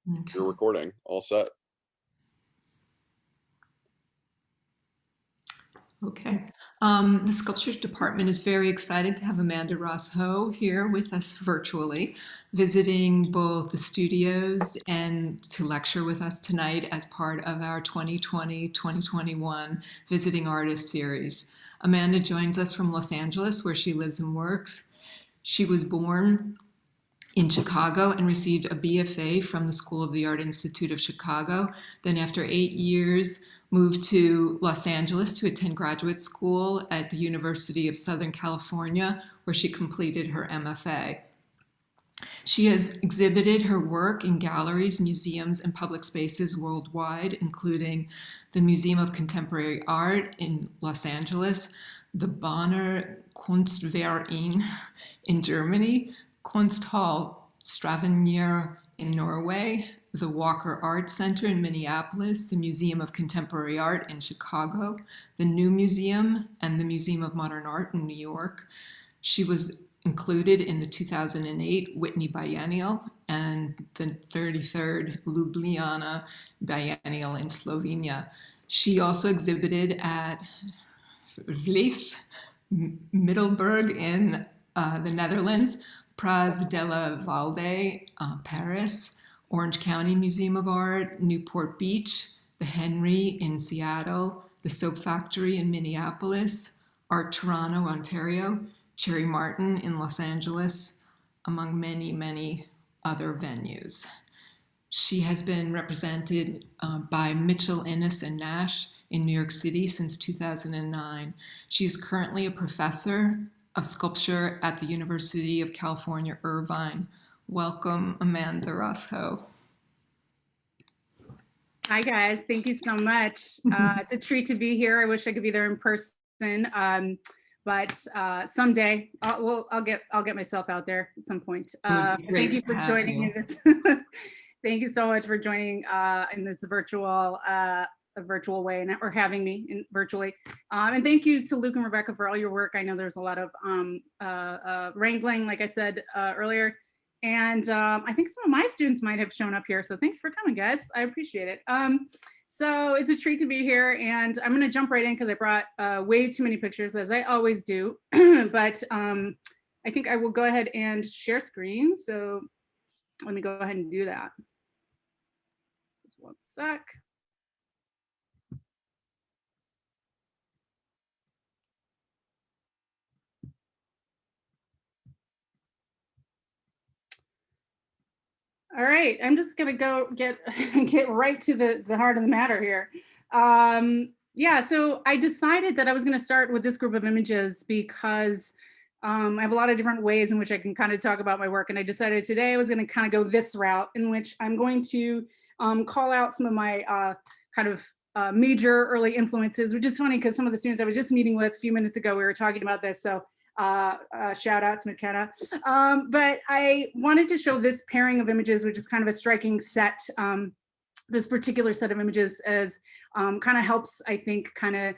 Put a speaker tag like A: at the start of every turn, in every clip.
A: Okay.
B: You're recording. All set.
A: Okay. The sculpture department is very excited to have Amanda Ross-Ho here with us virtually, visiting both the studios and to lecture with us tonight as part of our 2020-2021 Visiting Artist Series. Amanda joins us from Los Angeles, where she lives and works. She was born in Chicago and received a BFA from the School of the Art Institute of Chicago. Then after 8 years, moved to Los Angeles to attend graduate school at the University of Southern California, where she completed her MFA. She has exhibited her work in galleries, museums, and public spaces worldwide, including the Museum of Contemporary Art in Los Angeles, the Bonner Kunstverein in Germany, Kunsthal Stavanger in Norway, the Walker Art Center in Minneapolis, the Museum of Contemporary Art in Chicago, the New Museum, and the Museum of Modern Art in New York. She was included in the 2008 Whitney Biennial and the 33rd Ljubljana Biennial in Slovenia. She also exhibited at Vlees, Middelburg in the Netherlands, Praz de la Valde, Paris, Orange County Museum of Art, Newport Beach, the Henry in Seattle, the Soap Factory in Minneapolis, Art Toronto, Ontario, Cherry Martin in Los Angeles, among many, many other venues. She has been represented by Mitchell, Innes, and Nash in New York City since 2009. She is currently a professor of sculpture at the University of California, Irvine. Welcome, Amanda Ross-Ho.
C: Hi, guys. Thank you so much. It's a treat to be here. I wish I could be there in person, but someday I'll get myself out there at some point. Thank you for joining in this. Thank you so much for joining in this virtual way and or having me virtually. And thank you to Luke and Rebecca for all your work. I know there's a lot of wrangling, like I said earlier. And I think some of my students might have shown up here. So thanks for coming, guys. I appreciate it. So it's a treat to be here. And I'm going to jump right in because I brought way too many pictures, as I always do. But I think I will go ahead and share screen. So let me go ahead and do that. Just one sec. All right, I'm just gonna go get right to the heart of the matter here. Yeah, so I decided that I was gonna start with this group of images because I have a lot of different ways in which I can kind of talk about my work, and I decided today I was gonna kind of go this route in which I'm going to call out some of my kind of major early influences, which is funny because some of the students I was just meeting with a few minutes ago, we were talking about this, so shout out to McKenna. But I wanted to show this pairing of images, which is kind of a striking set. This particular set of images as kind of helps, I think, kind of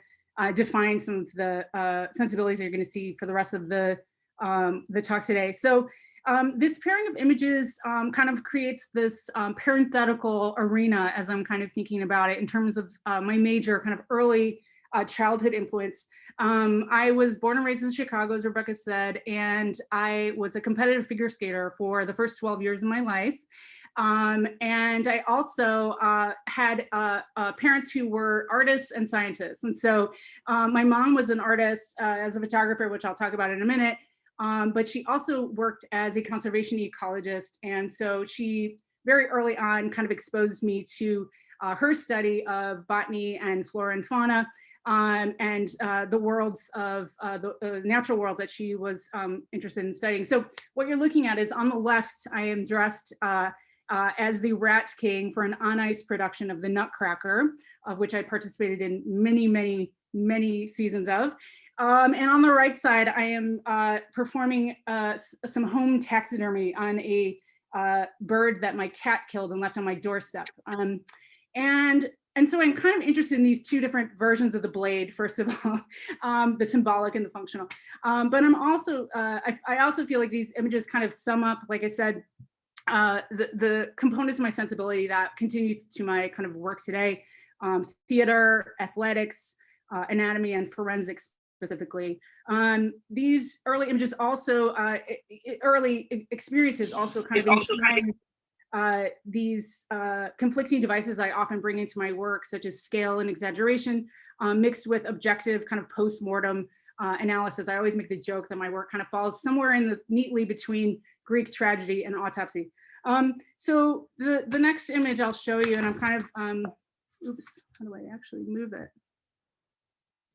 C: define some of the sensibilities you're going to see for the rest of the talk today. So this pairing of images kind of creates this parenthetical arena as I'm kind of thinking about it in terms of my major kind of early childhood influence. I was born and raised in Chicago, as Rebecca said, and I was a competitive figure skater for the first 12 years of my life. And I also had parents who were artists and scientists. And so my mom was an artist as a photographer, which I'll talk about in a minute, but she also worked as a conservation ecologist. And so she very early on kind of exposed me to her study of botany and flora and fauna. And the worlds of the natural worlds that she was interested in studying. So what you're looking at is on the left, I am dressed as the Rat King for an on ice production of the Nutcracker, of which I participated in many, many, many seasons of. And on the right side, I am performing some home taxidermy on a bird that my cat killed and left on my doorstep. And so I'm kind of interested in these two different versions of the blade, first of all, the symbolic and the functional. But I'm also, I also feel like these images kind of sum up, like I said, the components of my sensibility that continue to my kind of work today, theater, athletics, anatomy, and forensics specifically. These early images also, early experiences also kind of inform these conflicting devices I often bring into my work, such as scale and exaggeration, mixed with objective kind of post-mortem analysis. I always make the joke that my work kind of falls somewhere neatly between Greek tragedy and autopsy. So the next image I'll show you, and I'm kind of, oops, how do I actually move it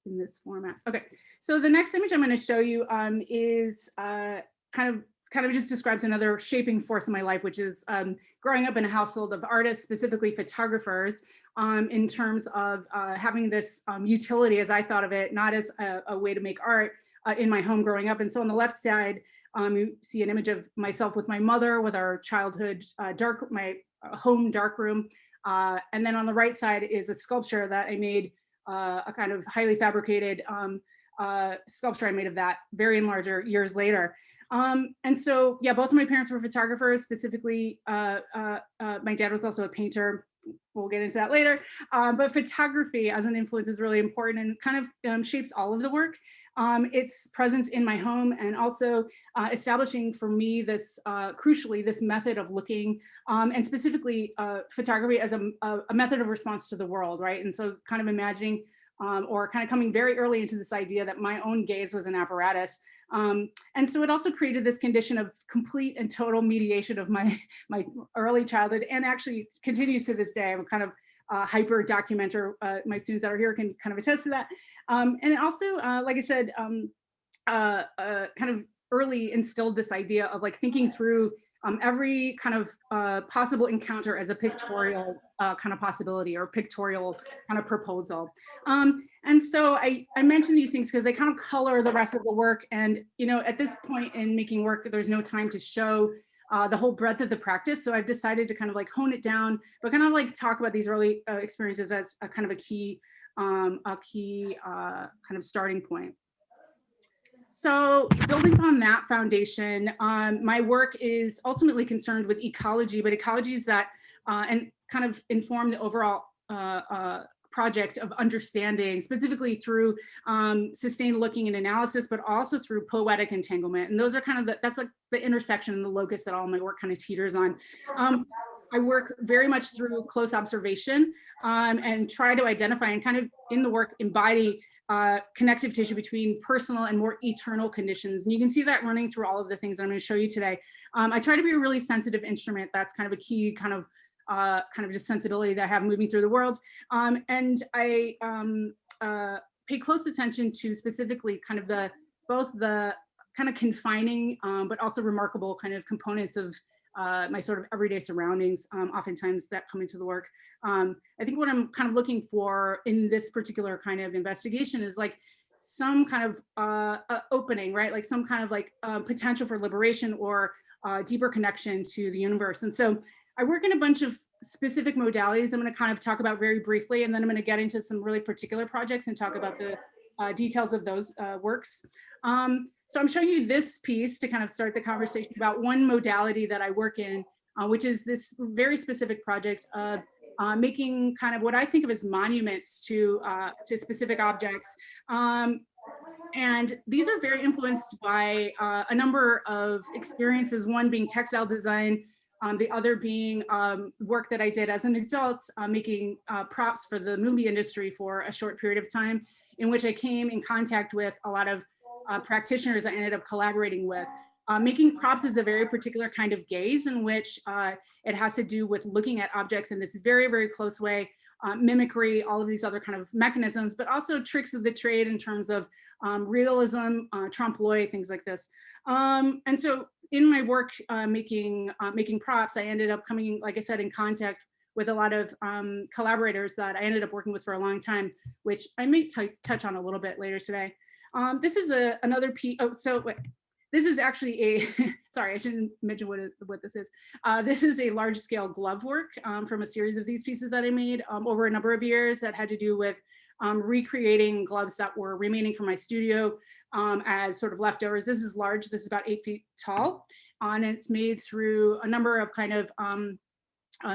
C: in this format? Okay, so the next image I'm going to show you is kind of just describes another shaping force in my life, which is growing up in a household of artists, specifically photographers, in terms of having this utility, as I thought of it, not as a way to make art in my home growing up. And so on the left side, you see an image of myself with my mother, with our childhood my home darkroom. And then on the right side is a sculpture that I made, a kind of highly fabricated sculpture I made of that, very larger years later. And so, yeah, both of my parents were photographers. Specifically, my dad was also a painter. We'll get into that later. But photography as an influence is really important and kind of shapes all of the work. Its presence in my home, and also establishing for me this, crucially, this method of looking, and specifically photography as a method of response to the world, right? And so kind of imagining, or kind of coming very early into this idea that my own gaze was an apparatus. And so it also created this condition of complete and total mediation of my early childhood, and actually continues to this day. I'm kind of hyper documenter. My students that are here can kind of attest to that. And it also, like I said, kind of early instilled this idea of like thinking through every kind of possible encounter as a pictorial kind of possibility, or pictorial kind of proposal. And so I mention these things because they kind of color the rest of the work. And, you know, at this point in making work, there's no time to show the whole breadth of the practice. So I've decided to kind of like hone it down, but kind of like talk about these early experiences as a kind of a key kind of starting point. So building on that foundation, my work is ultimately concerned with ecology, but ecologies that and kind of inform the overall project of understanding, specifically through sustained looking and analysis, but also through poetic entanglement. And those are kind of that's like the intersection and the locus that all my work kind of teeters on. I work very much through close observation and try to identify and kind of in the work embody connective tissue between personal and more eternal conditions. And you can see that running through all of the things I'm going to show you today. I try to be a really sensitive instrument. That's kind of a key kind of just sensibility that I have moving through the world. And I pay close attention to specifically kind of both the kind of confining, but also remarkable kind of components of my sort of everyday surroundings, oftentimes that come into the work. I think what I'm kind of looking for in this particular kind of investigation is like some kind of opening, right? Like some kind of like potential for liberation or deeper connection to the universe. And so I work in a bunch of specific modalities I'm going to kind of talk about very briefly, and then I'm going to get into some really particular projects and talk about the details of those works. So I'm showing you this piece to kind of start the conversation about one modality that I work in, which is this very specific project of making kind of what I think of as monuments to specific objects. And these are very influenced by a number of experiences, one being textile design, the other being work that I did as an adult, making props for the movie industry for a short period of time, in which I came in contact with a lot of practitioners I ended up collaborating with. Making props is a very particular kind of gaze in which it has to do with looking at objects in this very, very close way, mimicry, all of these other kind of mechanisms, but also tricks of the trade in terms of realism, trompe-l'oeil, things like this. And so in my work making props, I ended up coming, like I said, in contact with a lot of collaborators that I ended up working with for a long time, which I may touch on a little bit later today. This is another piece. Oh, so wait. This is actually a, sorry, I shouldn't mention what this is. This is a large scale glove work from a series of these pieces that I made over a number of years that had to do with recreating gloves that were remaining from my studio as sort of leftovers. This is large, this is about 8 feet tall. and it's made through a number of kind of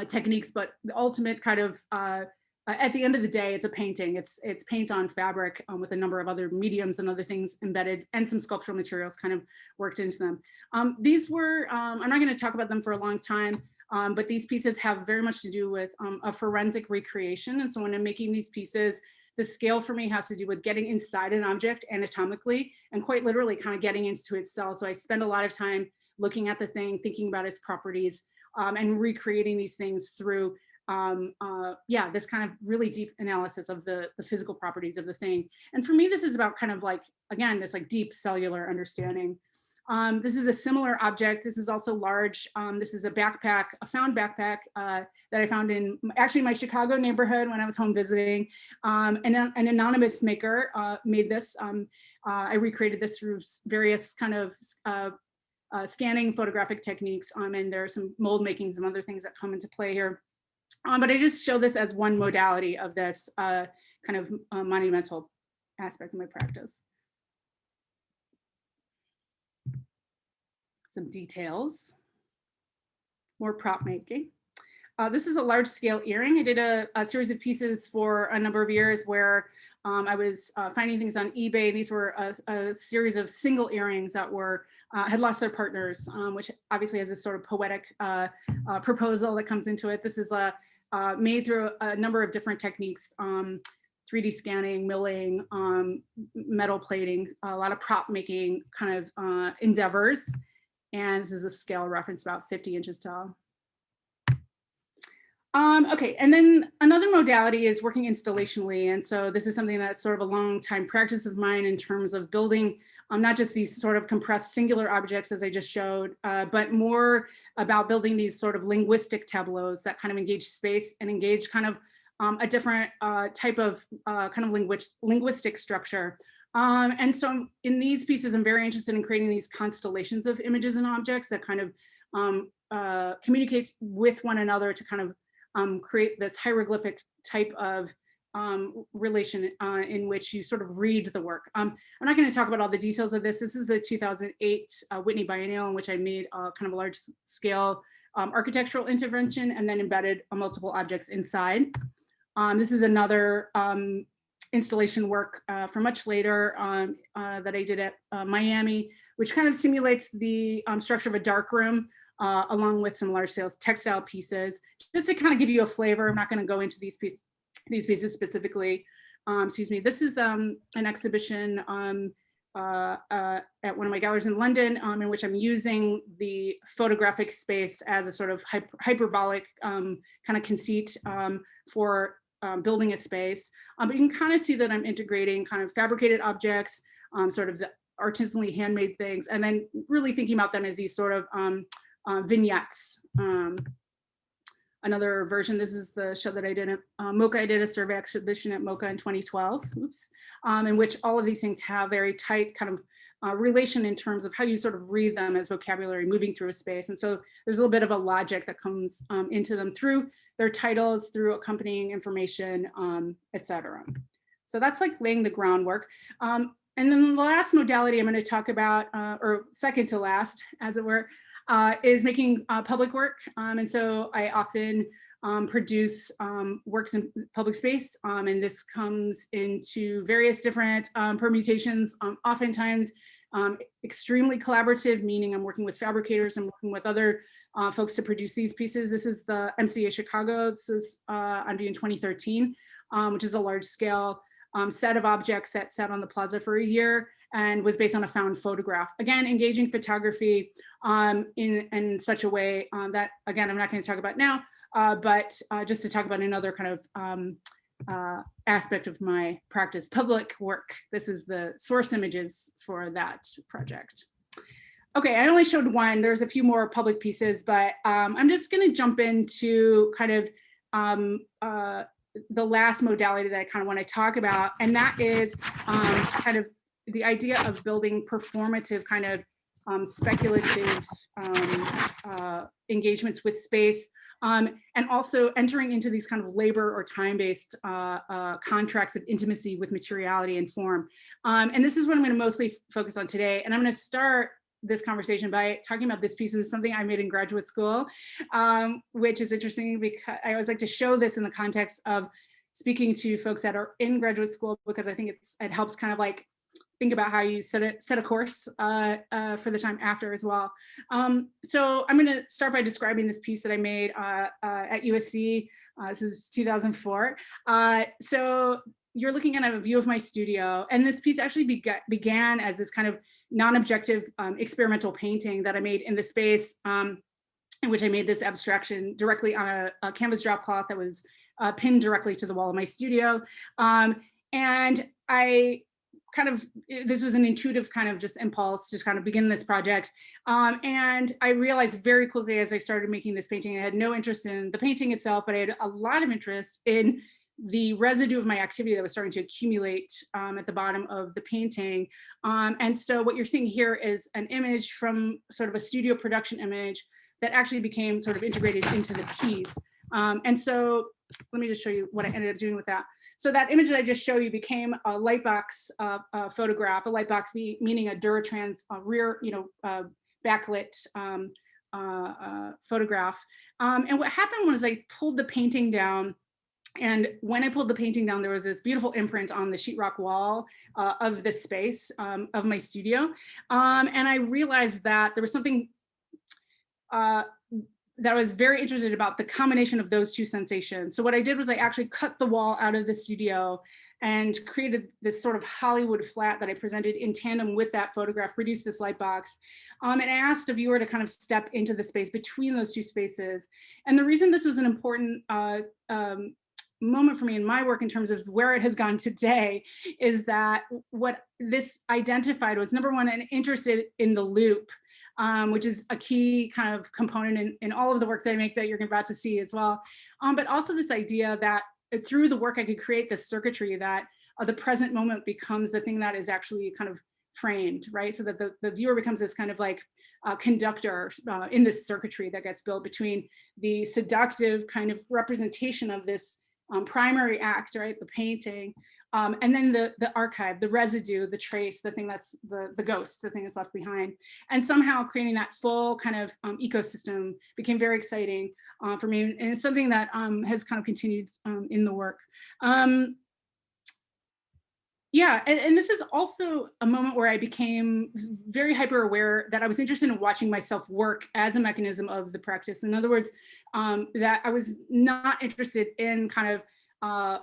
C: techniques, but the ultimate kind of at the end of the day, it's a painting. It's paint on fabric with a number of other mediums and other things embedded, and some sculptural materials kind of worked into them. These were, I'm not going to talk about them for a long time, but these pieces have very much to do with a forensic recreation. And so when I'm making these pieces, the scale for me has to do with getting inside an object anatomically and quite literally kind of getting into its cell. So I spend a lot of time looking at the thing, thinking about its properties, and recreating these things through yeah, this kind of really deep analysis of the physical properties of the thing. And for me, this is about kind of like, again, this like deep cellular understanding. This is a similar object. This is also large. This is a backpack, a found backpack that I found in actually my Chicago neighborhood when I was home visiting. An anonymous maker made this. I recreated this through various kind of scanning photographic techniques, and there are some mold making, some other things that come into play here. But I just show this as one modality of this kind of monumental aspect of my practice. Some details, more prop making. This is a large scale earring. I did a series of pieces for a number of years where I was finding things on eBay. These were a series of single earrings that were had lost their partners, which obviously has a sort of poetic proposal that comes into it. This is made through a number of different techniques, 3D scanning, milling, metal plating, a lot of prop making kind of endeavors. And this is a scale reference about 50 inches tall. Okay, and then another modality is working installationally. And so this is something that's sort of a long time practice of mine in terms of building not just these sort of compressed singular objects as I just showed, but more about building these sort of linguistic tableaus that kind of engage space and engage kind of a different type of kind of linguistic structure. And so in these pieces, I'm very interested in creating these constellations of images and objects that kind of communicates with one another to kind of create this hieroglyphic type of relation in which you sort of read the work. I'm not going to talk about all the details of this. This is the 2008 Whitney Biennial in which I made kind of a large scale architectural intervention and then embedded multiple objects inside. This is another installation work from much later that I did at Miami, which kind of simulates the structure of a dark room along with some large scale textile pieces, just to kind of give you a flavor. I'm not going to go into these pieces specifically. Excuse me. This is an exhibition at one of my galleries in London, in which I'm using the photographic space as a sort of hyperbolic kind of conceit for building a space. But you can kind of see that I'm integrating kind of fabricated objects, sort of the artisanally handmade things, and then really thinking about them as these sort of vignettes. Another version, this is the show that I did at MoCA. I did a survey exhibition at MoCA in 2012, in which all of these things have very tight kind of relation in terms of how you sort of read them as vocabulary moving through a space. And so there's a little bit of a logic that comes into them through their titles, through accompanying information, etc. So that's like laying the groundwork. And then the last modality I'm going to talk about, or second to last, as it were, is making public work. And so I often produce works in public space, and this comes into various different permutations, oftentimes extremely collaborative, meaning I'm working with fabricators, I'm working with other folks to produce these pieces. This is the MCA Chicago. This is on view in 2013, which is a large scale set of objects that sat on the plaza for a year and was based on a found photograph. Again, engaging photography in such a way that, again, I'm not going to talk about now, but just to talk about another kind of aspect of my practice, public work. This is the source images for that project. Okay, I only showed one. There's a few more public pieces, but I'm just going to jump into kind of the last modality that I kind of want to talk about, and that is kind of the idea of building performative kind of speculative engagements with space, and also entering into these kind of labor or time-based contracts of intimacy with materiality and form. And this is what I'm going to mostly focus on today. And I'm going to start this conversation by talking about this piece. It was something I made in graduate school, which is interesting because I always like to show this in the context of speaking to folks that are in graduate school, because I think it helps kind of like think about how you set a course for the time after as well. So I'm going to start by describing this piece that I made at USC. This is 2004. So you're looking at a view of my studio, and this piece actually began as this kind of non-objective experimental painting that I made in the space, in which I made this abstraction directly on a canvas drop cloth that was pinned directly to the wall of my studio. And I this was an intuitive kind of just impulse to kind of begin this project. And I realized very quickly as I started making this painting, I had no interest in the painting itself, but I had a lot of interest in the residue of my activity that was starting to accumulate at the bottom of the painting. And so what you're seeing here is an image from sort of a studio production image that actually became sort of integrated into the piece. And so let me just show you what I ended up doing with that. So that image that I just showed you became a lightbox photograph, a lightbox meaning a Duratrans rear, backlit photograph. And what happened was I pulled the painting down. And when I pulled the painting down, there was this beautiful imprint on the sheetrock wall of this space of my studio. And I realized that there was something that I was very interested about the combination of those two sensations. So what I did was I actually cut the wall out of the studio and created this sort of Hollywood flat that I presented in tandem with that photograph, produced this light box. And I asked a viewer to kind of step into the space between those two spaces. And the reason this was an important moment for me in my work in terms of where it has gone today is that what this identified was, number one, an interest in the loop, which is a key kind of component in all of the work that I make that you're about to see as well. But also this idea that through the work I could create this circuitry that the present moment becomes the thing that is actually kind of framed, right? So that the viewer becomes this kind of like conductor in this circuitry that gets built between the seductive kind of representation of this primary act, right, the painting, and then the archive, the residue, the trace, the thing that's the ghost, the thing that's left behind. And somehow creating that full kind of ecosystem became very exciting for me, and it's something that has kind of continued in the work. Yeah, and this is also a moment where I became very hyper aware that I was interested in watching myself work as a mechanism of the practice. In other words, that I was not interested in kind of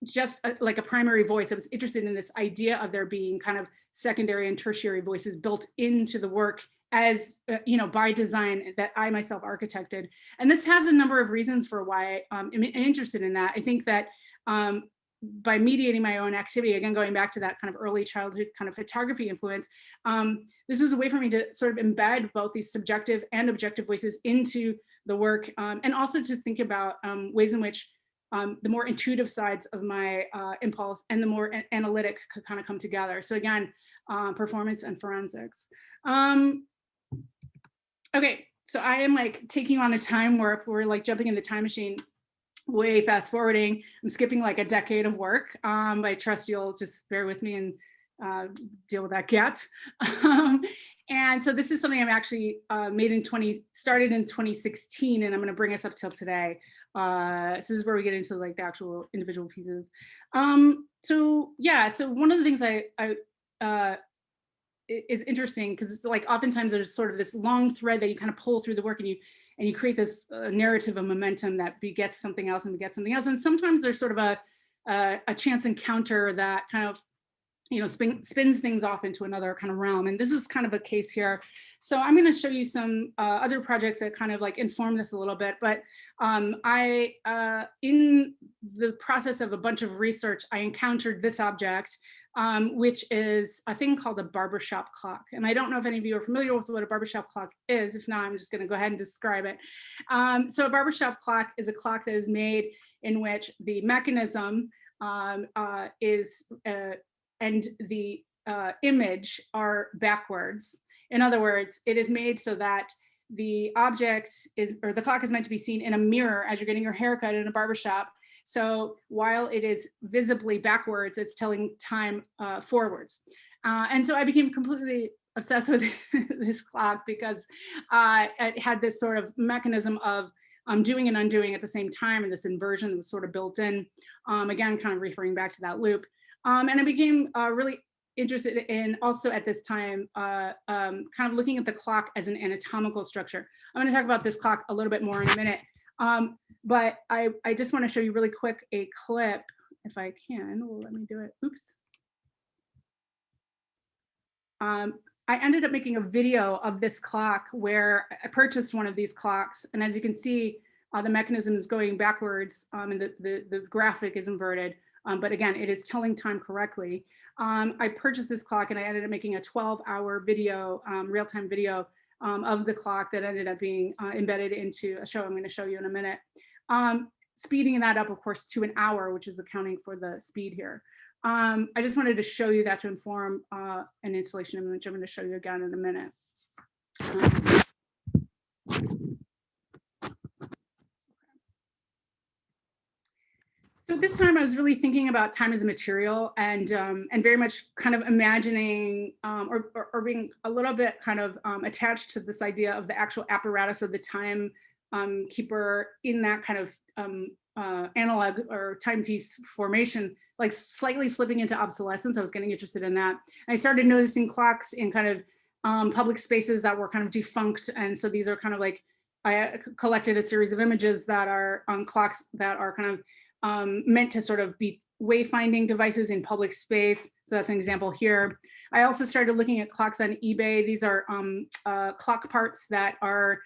C: just like a primary voice. I was interested in this idea of there being kind of secondary and tertiary voices built into the work as, by design that I myself architected. And this has a number of reasons for why I'm interested in that. I think that by mediating my own activity, again, going back to that kind of early childhood kind of photography influence, this was a way for me to sort of embed both these subjective and objective voices into the work, and also to think about ways in which the more intuitive sides of my impulse and the more analytic could kind of come together. So again, performance and forensics. Okay, so I am like taking on a time warp. We're like jumping in the time machine, way fast forwarding. I'm skipping like a decade of work. I trust you'll just bear with me and deal with that gap. And so this is something I'm actually started in 2016, and I'm going to bring us up till today. So this is where we get into like the actual individual pieces. So one of the things I is interesting because it's like oftentimes there's sort of this long thread that you kind of pull through the work, and you create this narrative of momentum that begets something else and begets something else. And sometimes there's sort of a chance encounter that kind of spins things off into another kind of realm. And this is kind of a case here. So I'm going to show you some other projects that kind of like inform this a little bit. But in the process of a bunch of research, I encountered this object, which is a thing called a barbershop clock. And I don't know if any of you are familiar with what a barbershop clock is. If not, I'm just going to go ahead and describe it. So a barbershop clock is a clock that is made in which the mechanism is and the image are backwards. In other words, it is made so that the object is, or the clock is meant to be seen in a mirror as you're getting your haircut in a barbershop. So while it is visibly backwards, it's telling time forwards. And so I became completely obsessed with this clock because it had this sort of mechanism of doing and undoing at the same time, and this inversion was sort of built in. Again, kind of referring back to that loop. And I became really interested in also at this time, kind of looking at the clock as an anatomical structure. I'm going to talk about this clock a little bit more in a minute. But I just want to show you really quick a clip, if I can. Well, let me do it. Oops. I ended up making a video of this clock where I purchased one of these clocks. And as you can see, the mechanism is going backwards and the graphic is inverted. But again, it is telling time correctly. I purchased this clock and I ended up making a 12-hour video, real-time video of the clock that ended up being embedded into a show I'm going to show you in a minute. Speeding that up, of course, to an hour, which is accounting for the speed here. I just wanted to show you that to inform an installation image I'm going to show you again in a minute. So this time I was really thinking about time as a material and very much kind of imagining or being a little bit kind of attached to this idea of the actual apparatus of the time keeper in that kind of analog or timepiece formation, like slightly slipping into obsolescence. I was getting interested in that. I started noticing clocks in kind of public spaces that were kind of defunct. And so these are kind of like, I collected a series of images that are on clocks that are kind of meant to sort of be wayfinding devices in public space. So that's an example here. I also started looking at clocks on eBay. These are clock parts that are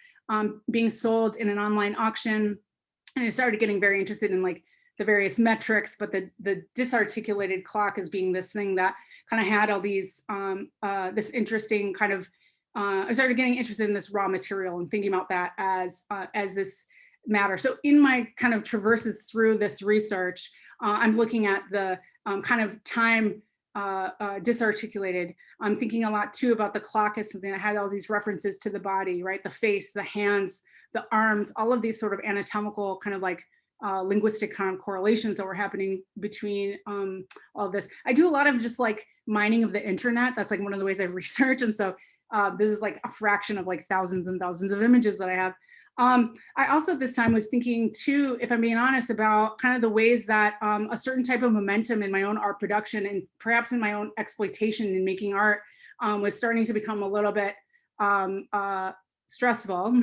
C: being sold in an online auction. And I started getting very interested in like the various metrics, but the disarticulated clock as being this thing that kind of had all these, this interesting kind of, I started getting interested in this raw material and thinking about that as this matter. So in my kind of traverses through this research, I'm looking at the kind of time disarticulated. I'm thinking a lot too about the clock as something that had all these references to the body, right? The face, the hands, the arms, all of these sort of anatomical kind of like linguistic kind of correlations that were happening between all of this. I do a lot of just like mining of the internet. That's like one of the ways I research. And so this is like a fraction of like thousands and thousands of images that I have. I also this time was thinking too, if I'm being honest, about kind of the ways that a certain type of momentum in my own art production and perhaps in my own exploitation in making art was starting to become a little bit stressful,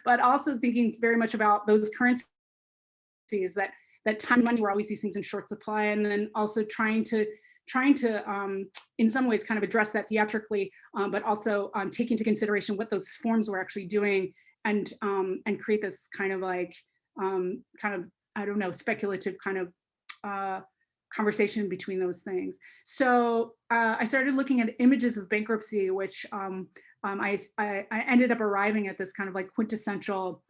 C: but also thinking very much about those currencies that time and money were always these things in short supply, and then also trying to in some ways kind of address that theatrically, but also take into consideration what those forms were actually doing, and create this kind of like I don't know, speculative kind of conversation between those things. So I started looking at images of bankruptcy, which I ended up arriving at this kind of like quintessential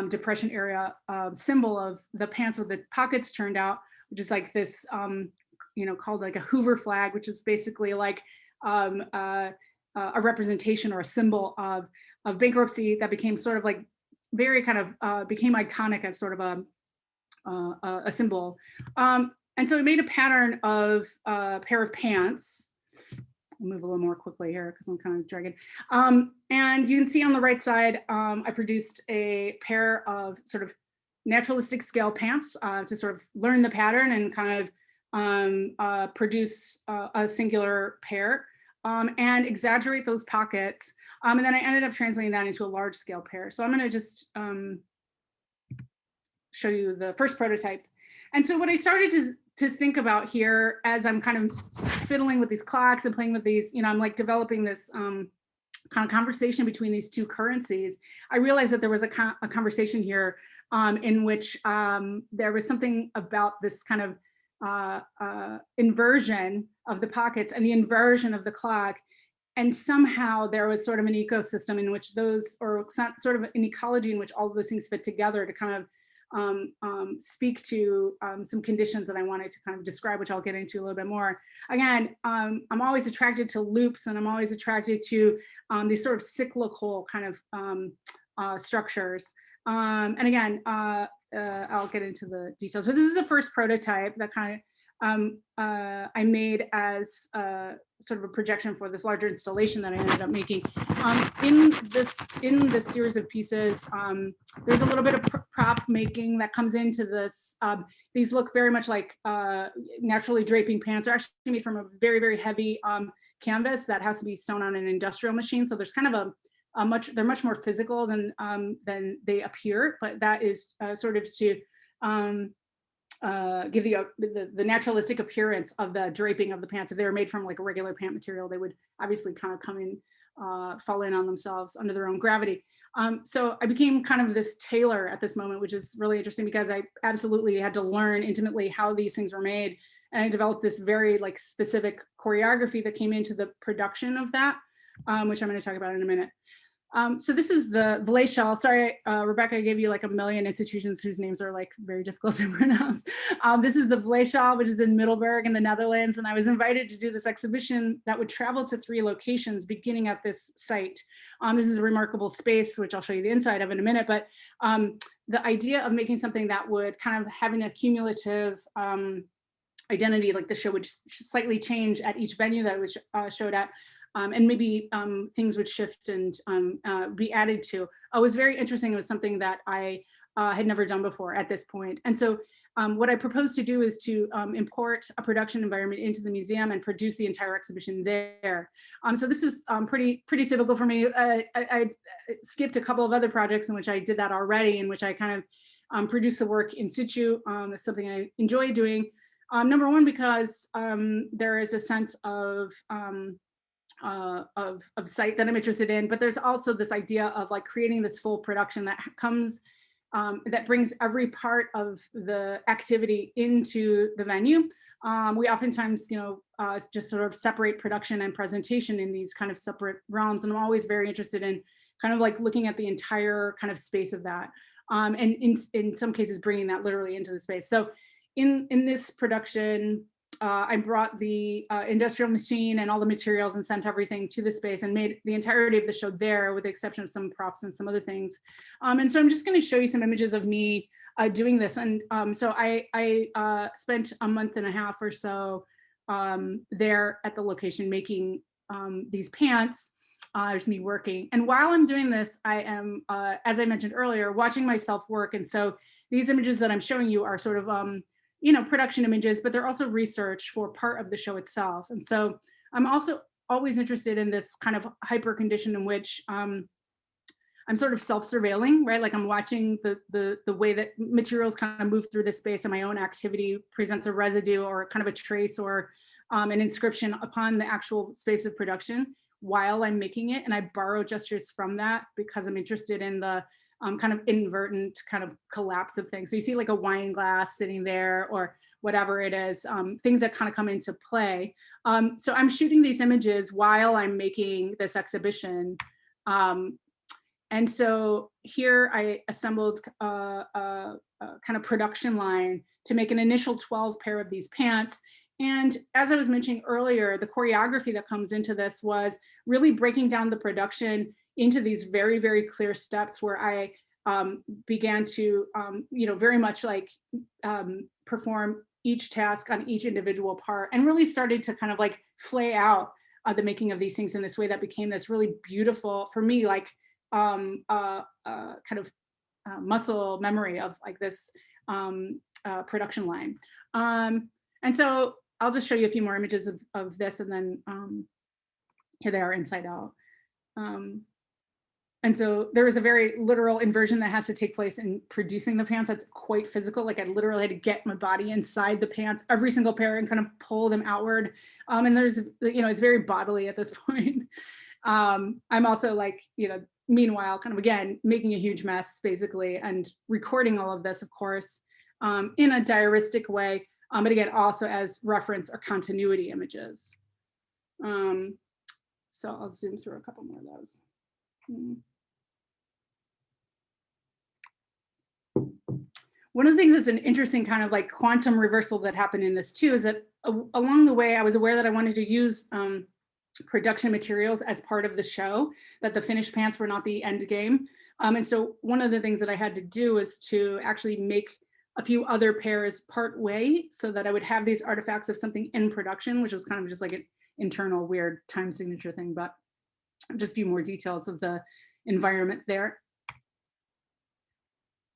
C: Depression era symbol of the pants with the pockets turned out, which is like this, you know, called like a Hoover Flag, which is basically like a representation or a symbol of bankruptcy that became sort of like very kind of became iconic as sort of a symbol. And so we made a pattern of a pair of pants. I'll move a little more quickly here because I'm kind of dragging. And you can see on the right side, I produced a pair of sort of naturalistic scale pants to sort of learn the pattern and kind of produce a singular pair and exaggerate those pockets. And then I ended up translating that into a large scale pair. So I'm going to just show you the first prototype. And so what I started to think about here as I'm kind of fiddling with these clocks and playing with these, you know, I'm like developing this kind of conversation between these two currencies. I realized that there was a conversation here in which there was something about this kind of inversion of the pockets and the inversion of the clock. And somehow there was sort of an ecosystem in which those, or sort of an ecology in which all of those things fit together to kind of speak to some conditions that I wanted to kind of describe, which I'll get into a little bit more. Again, I'm always attracted to loops, and I'm always attracted to these sort of cyclical kind of structures. And again, I'll get into the details, but this is the first prototype that kind I made as sort of a projection for this larger installation that I ended up making. In this series of pieces, there's a little bit of prop making that comes into this. These look very much like naturally draping pants. They're actually made from a very, very heavy canvas that has to be sewn on an industrial machine. So there's kind of they're much more physical than they appear, but that is sort of to give the naturalistic appearance of the draping of the pants. If they were made from like a regular pant material, they would obviously kind of come in, fall in on themselves under their own gravity. So I became kind of this tailor at this moment, which is really interesting because I absolutely had to learn intimately how these things were made. And I developed this very like specific choreography that came into the production of that, which I'm going to talk about in a minute. So this is the Vladisha. Sorry, Rebecca, I gave you like a million institutions whose names are like very difficult to pronounce. This is the Vladisha, which is in Middelburg in the Netherlands. And I was invited to do this exhibition that would travel to 3 locations beginning at this site. This is a remarkable space, which I'll show you the inside of in a minute. But the idea of making something that would kind of have an accumulative identity, like the show would slightly change at each venue that it was showed at. And maybe things would shift and be added to. It was very interesting. It was something that I had never done before at this point. And so what I proposed to do is to import a production environment into the museum and produce the entire exhibition there. So this is pretty typical for me. I skipped a couple of other projects in which I did that already, in which I kind of produced the work in situ. It's something I enjoy doing. Number one, because there is a sense of site that I'm interested in, but there's also this idea of like creating this full production that comes, that brings every part of the activity into the venue. We oftentimes, just sort of separate production and presentation in these kind of separate realms. And I'm always very interested in kind of like looking at the entire kind of space of that. And in some cases, bringing that literally into the space. So in this production, I brought the industrial machine and all the materials and sent everything to the space and made the entirety of the show there, with the exception of some props and some other things. And so I'm just going to show you some images of me doing this. And so I spent a month and a half or so there at the location making these pants. There's me working. And while I'm doing this, I am, as I mentioned earlier, watching myself work. And so these images that I'm showing you are sort of production images, but they're also research for part of the show itself. And so I'm also always interested in this kind of hyper condition in which I'm sort of self-surveilling, right? Like I'm watching the way that materials kind of move through the space, and my own activity presents a residue or kind of a trace or an inscription upon the actual space of production while I'm making it. And I borrow gestures from that because I'm interested in the kind of inadvertent kind of collapse of things. So you see like a wine glass sitting there or whatever it is, things that kind of come into play. So I'm shooting these images while I'm making this exhibition. And so here I assembled a kind of production line to make an initial 12 pair of these pants. And as I was mentioning earlier, the choreography that comes into this was really breaking down the production into these very, very clear steps where I began to, very much like perform each task on each individual part, and really started to kind of like flay out the making of these things in this way that became this really beautiful, for me, like kind of muscle memory of like this production line. And so I'll just show you a few more images of this, and then here they are inside out. And so there is a very literal inversion that has to take place in producing the pants. That's quite physical. Like I literally had to get my body inside the pants, every single pair, and kind of pull them outward. And there's, it's very bodily at this point. I'm also like, meanwhile, kind of again, making a huge mess basically, and recording all of this, of course, in a diaristic way. But again, also as reference or continuity images. So I'll zoom through a couple more of those. One of the things that's an interesting kind of like quantum reversal that happened in this too is that along the way, I was aware that I wanted to use production materials as part of the show, that the finished pants were not the end game. And so one of the things that I had to do is to actually make a few other pairs part way so that I would have these artifacts of something in production, which was kind of just like an internal weird time signature thing, but just a few more details of the environment there.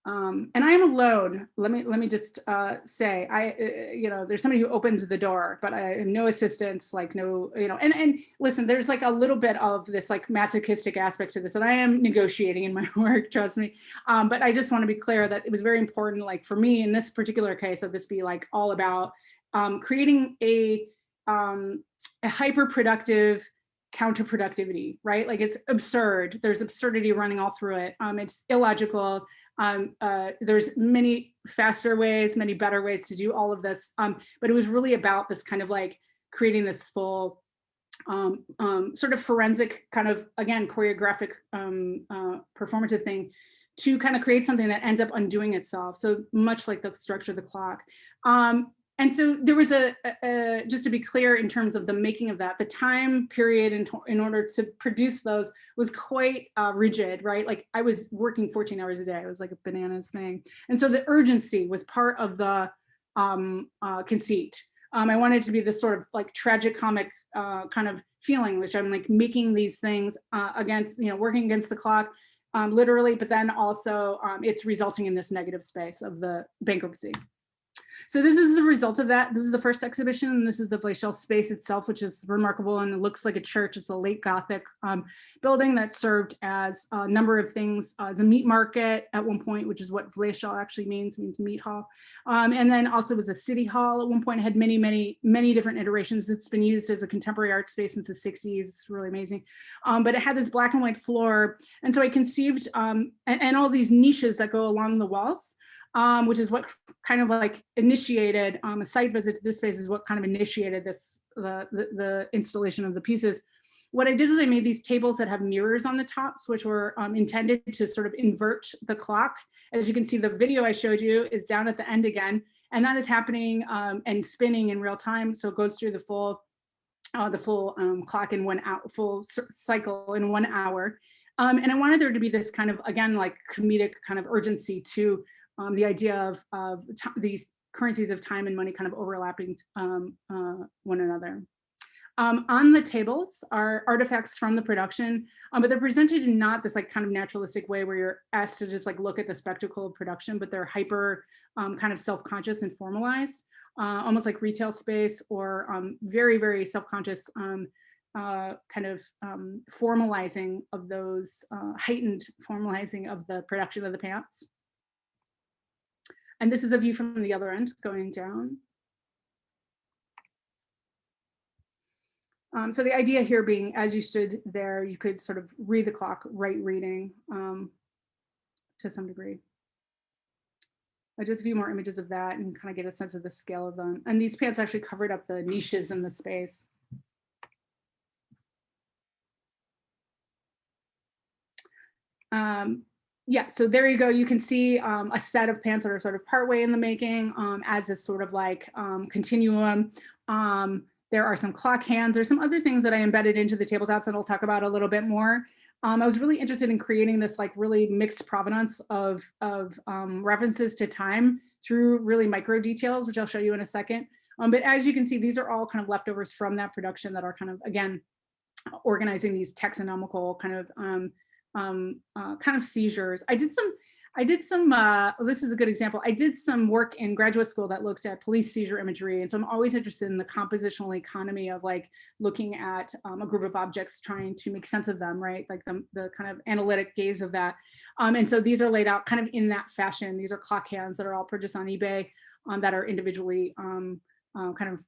C: And I am alone. Let me just say, there's somebody who opened the door, but I have no assistance, like no, and listen, there's like a little bit of this like masochistic aspect to this, and I am negotiating in my work, trust me. But I just want to be clear that it was very important, like for me in this particular case, that this be like all about creating a hyper productive counterproductivity, right? Like it's absurd. There's absurdity running all through it. It's illogical. There's many faster ways, many better ways to do all of this. But it was really about this kind of like creating this full sort of forensic kind of, again, choreographic performative thing to kind of create something that ends up undoing itself. So much like the structure of the clock. And so there was just to be clear in terms of the making of that, the time period in order to produce those was quite rigid, right? Like I was working 14 hours a day. It was like a bananas thing. And so the urgency was part of the conceit. I wanted to be this sort of like tragicomic kind of feeling, which I'm like making these things against, working against the clock, literally, but then also it's resulting in this negative space of the bankruptcy. So this is the result of that. This is the first exhibition, and this is the Vladisha space itself, which is remarkable, and it looks like a church. It's a late Gothic building that served as a number of things, as a meat market at one point, which is what Vladisha actually means meat hall. And then also was a city hall at one point. It had many, many, many different iterations. It's been used as a contemporary art space since the 60s. It's really amazing. But it had this black and white floor. And so I conceived, and all these niches that go along the walls, which is what kind of like initiated a site visit to this space is what kind of initiated this, the installation of the pieces. What I did is I made these tables that have mirrors on the tops, which were intended to sort of invert the clock. As you can see, the video I showed you is down at the end again, and that is happening and spinning in real time. So it goes through the full clock in 1 hour, full cycle in 1 hour. And I wanted there to be this kind of, again, like comedic kind of urgency to the idea of these currencies of time and money kind of overlapping one another. On the tables are artifacts from the production, but they're presented in not this like kind of naturalistic way where you're asked to just like look at the spectacle of production, but they're hyper kind of self-conscious and formalized, almost like retail space, or very, very self-conscious kind of formalizing of those, heightened formalizing of the production of the pants. And this is a view from the other end going down. So the idea here being, as you stood there, you could sort of read the clock, right reading to some degree. Just a few more images of that and kind of get a sense of the scale of them. And these pants actually covered up the niches in the space. Yeah, so there you go. You can see a set of pants that are sort of partway in the making as a sort of like continuum. There are some clock hands. There's some other things that I embedded into the tabletops that I'll talk about a little bit more. I was really interested in creating this like really mixed provenance of references to time through really micro details, which I'll show you in a second. But as you can see, these are all kind of leftovers from that production that are kind of, again, organizing these taxonomical kind of seizures. I did some, this is a good example. I did some work in graduate school that looked at police seizure imagery. And so I'm always interested in the compositional economy of like looking at a group of objects, trying to make sense of them, right? Like the kind of analytic gaze of that. And so these are laid out kind of in that fashion. These are clock hands that are all purchased on eBay that are individually kind of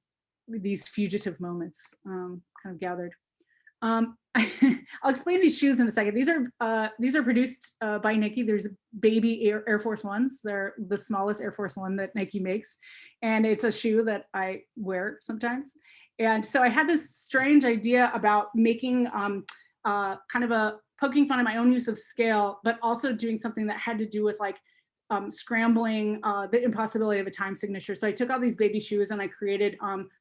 C: these fugitive moments kind of gathered. I'll explain these shoes in a second. These are produced by Nike. There's baby Air Force Ones. They're the smallest Air Force One that Nike makes. And it's a shoe that I wear sometimes. And so I had this strange idea about making kind of a poking fun at my own use of scale, but also doing something that had to do with like scrambling the impossibility of a time signature. So I took all these baby shoes and I created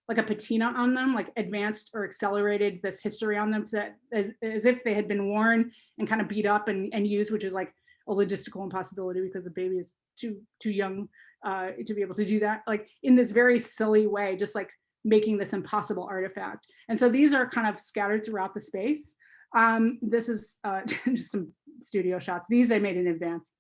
C: like a patina on them, like advanced or accelerated this history on them, so that as if they had been worn and kind of beat up and used, which is like a a logistical impossibility because the baby is too young to be able to do that, like in this very silly way, just like making this impossible artifact. And so these are kind of scattered throughout the space. This is just some studio shots. These I made in advance.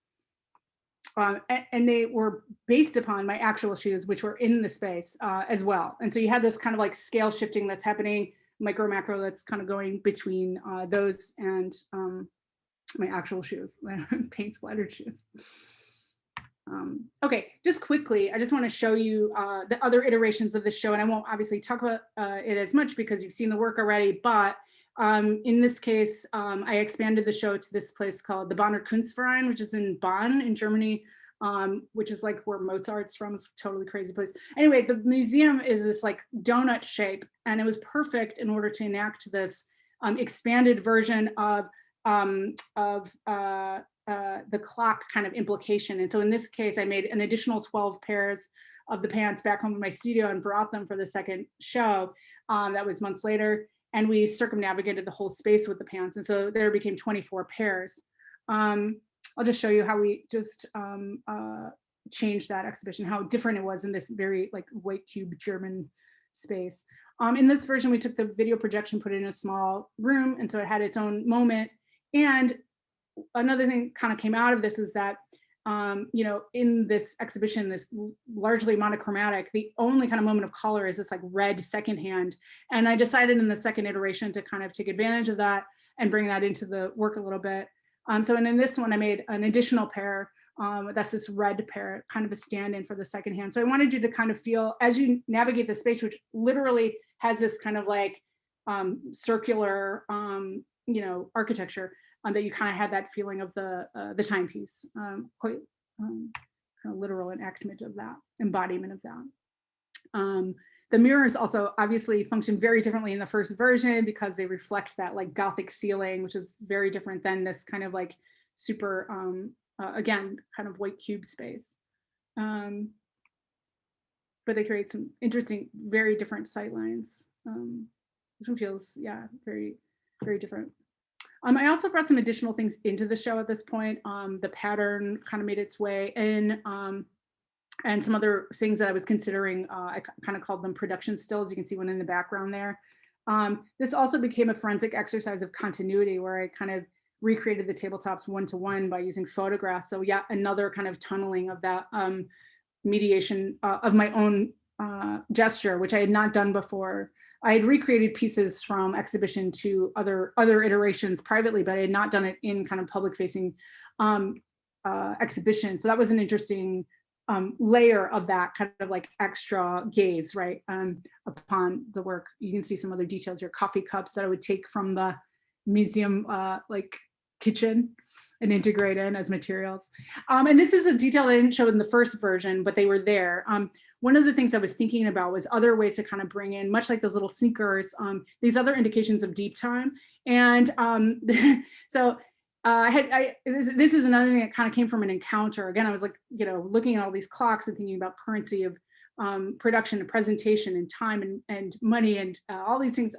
C: And they were based upon my actual shoes, which were in the space as well. And so you have this kind of like scale shifting that's happening, micro macro that's kind of going between those and my actual shoes, paint splattered shoes. Okay, just quickly, I just want to show you the other iterations of the show, and I won't obviously talk about it as much because you've seen the work already, but in this case, I expanded the show to this place called the Bonner Kunstverein, which is in Bonn in Germany, which is like where Mozart's from. It's a totally crazy place. Anyway, the museum is this like donut shape, and it was perfect in order to enact this expanded version of the clock kind of implication. And so in this case, I made an additional 12 pairs of the pants back home in my studio and brought them for the second show. That was months later. And we circumnavigated the whole space with the pants. And so there became 24 pairs. I'll just show you how we just changed that exhibition, how different it was in this very like white cube German space. In this version, we took the video projection, put it in a small room. And so it had its own moment. And another thing kind of came out of this is that you know, in this exhibition, this largely monochromatic, the only kind of moment of color is this like red secondhand. And I decided in the second iteration to kind of take advantage of that and bring that into the work a little bit. So and in this one, I made an additional pair. That's this red pair, kind of a stand-in for the second hand. So I wanted you to kind of feel, as you navigate the space, which literally has this kind of like circular, you know, architecture, that you kind of had that feeling of the timepiece, quite kind of literal enactment of that, embodiment of that. The mirrors also obviously function very differently in the first version because they reflect that like Gothic ceiling, which is very different than this kind of like super, again, kind of white cube space. But they create some interesting, very different sight lines. This one feels, yeah, very, very different. I also brought some additional things into the show at this point. The pattern kind of made its way in, and some other things that I was considering. I kind of called them production stills. You can see one in the background there. This also became a forensic exercise of continuity where I kind of recreated the tabletops one-to-one by using photographs. So yeah, another kind of tunneling of that mediation of my own gesture, which I had not done before. I had recreated pieces from exhibition to other iterations privately, but I had not done it in kind of public facing exhibition. So that was an interesting layer of that kind of like extra gaze, right, upon the work. You can see some other details here, coffee cups that I would take from the museum like kitchen and integrate in as materials. And this is a detail I didn't show in the first version, but they were there. One of the things I was thinking about was other ways to kind of bring in, much like those little sneakers, these other indications of deep time. And so this is another thing that kind of came from an encounter. Again, I was like, you know, looking at all these clocks and thinking about currency of production and presentation and time and money and all these things.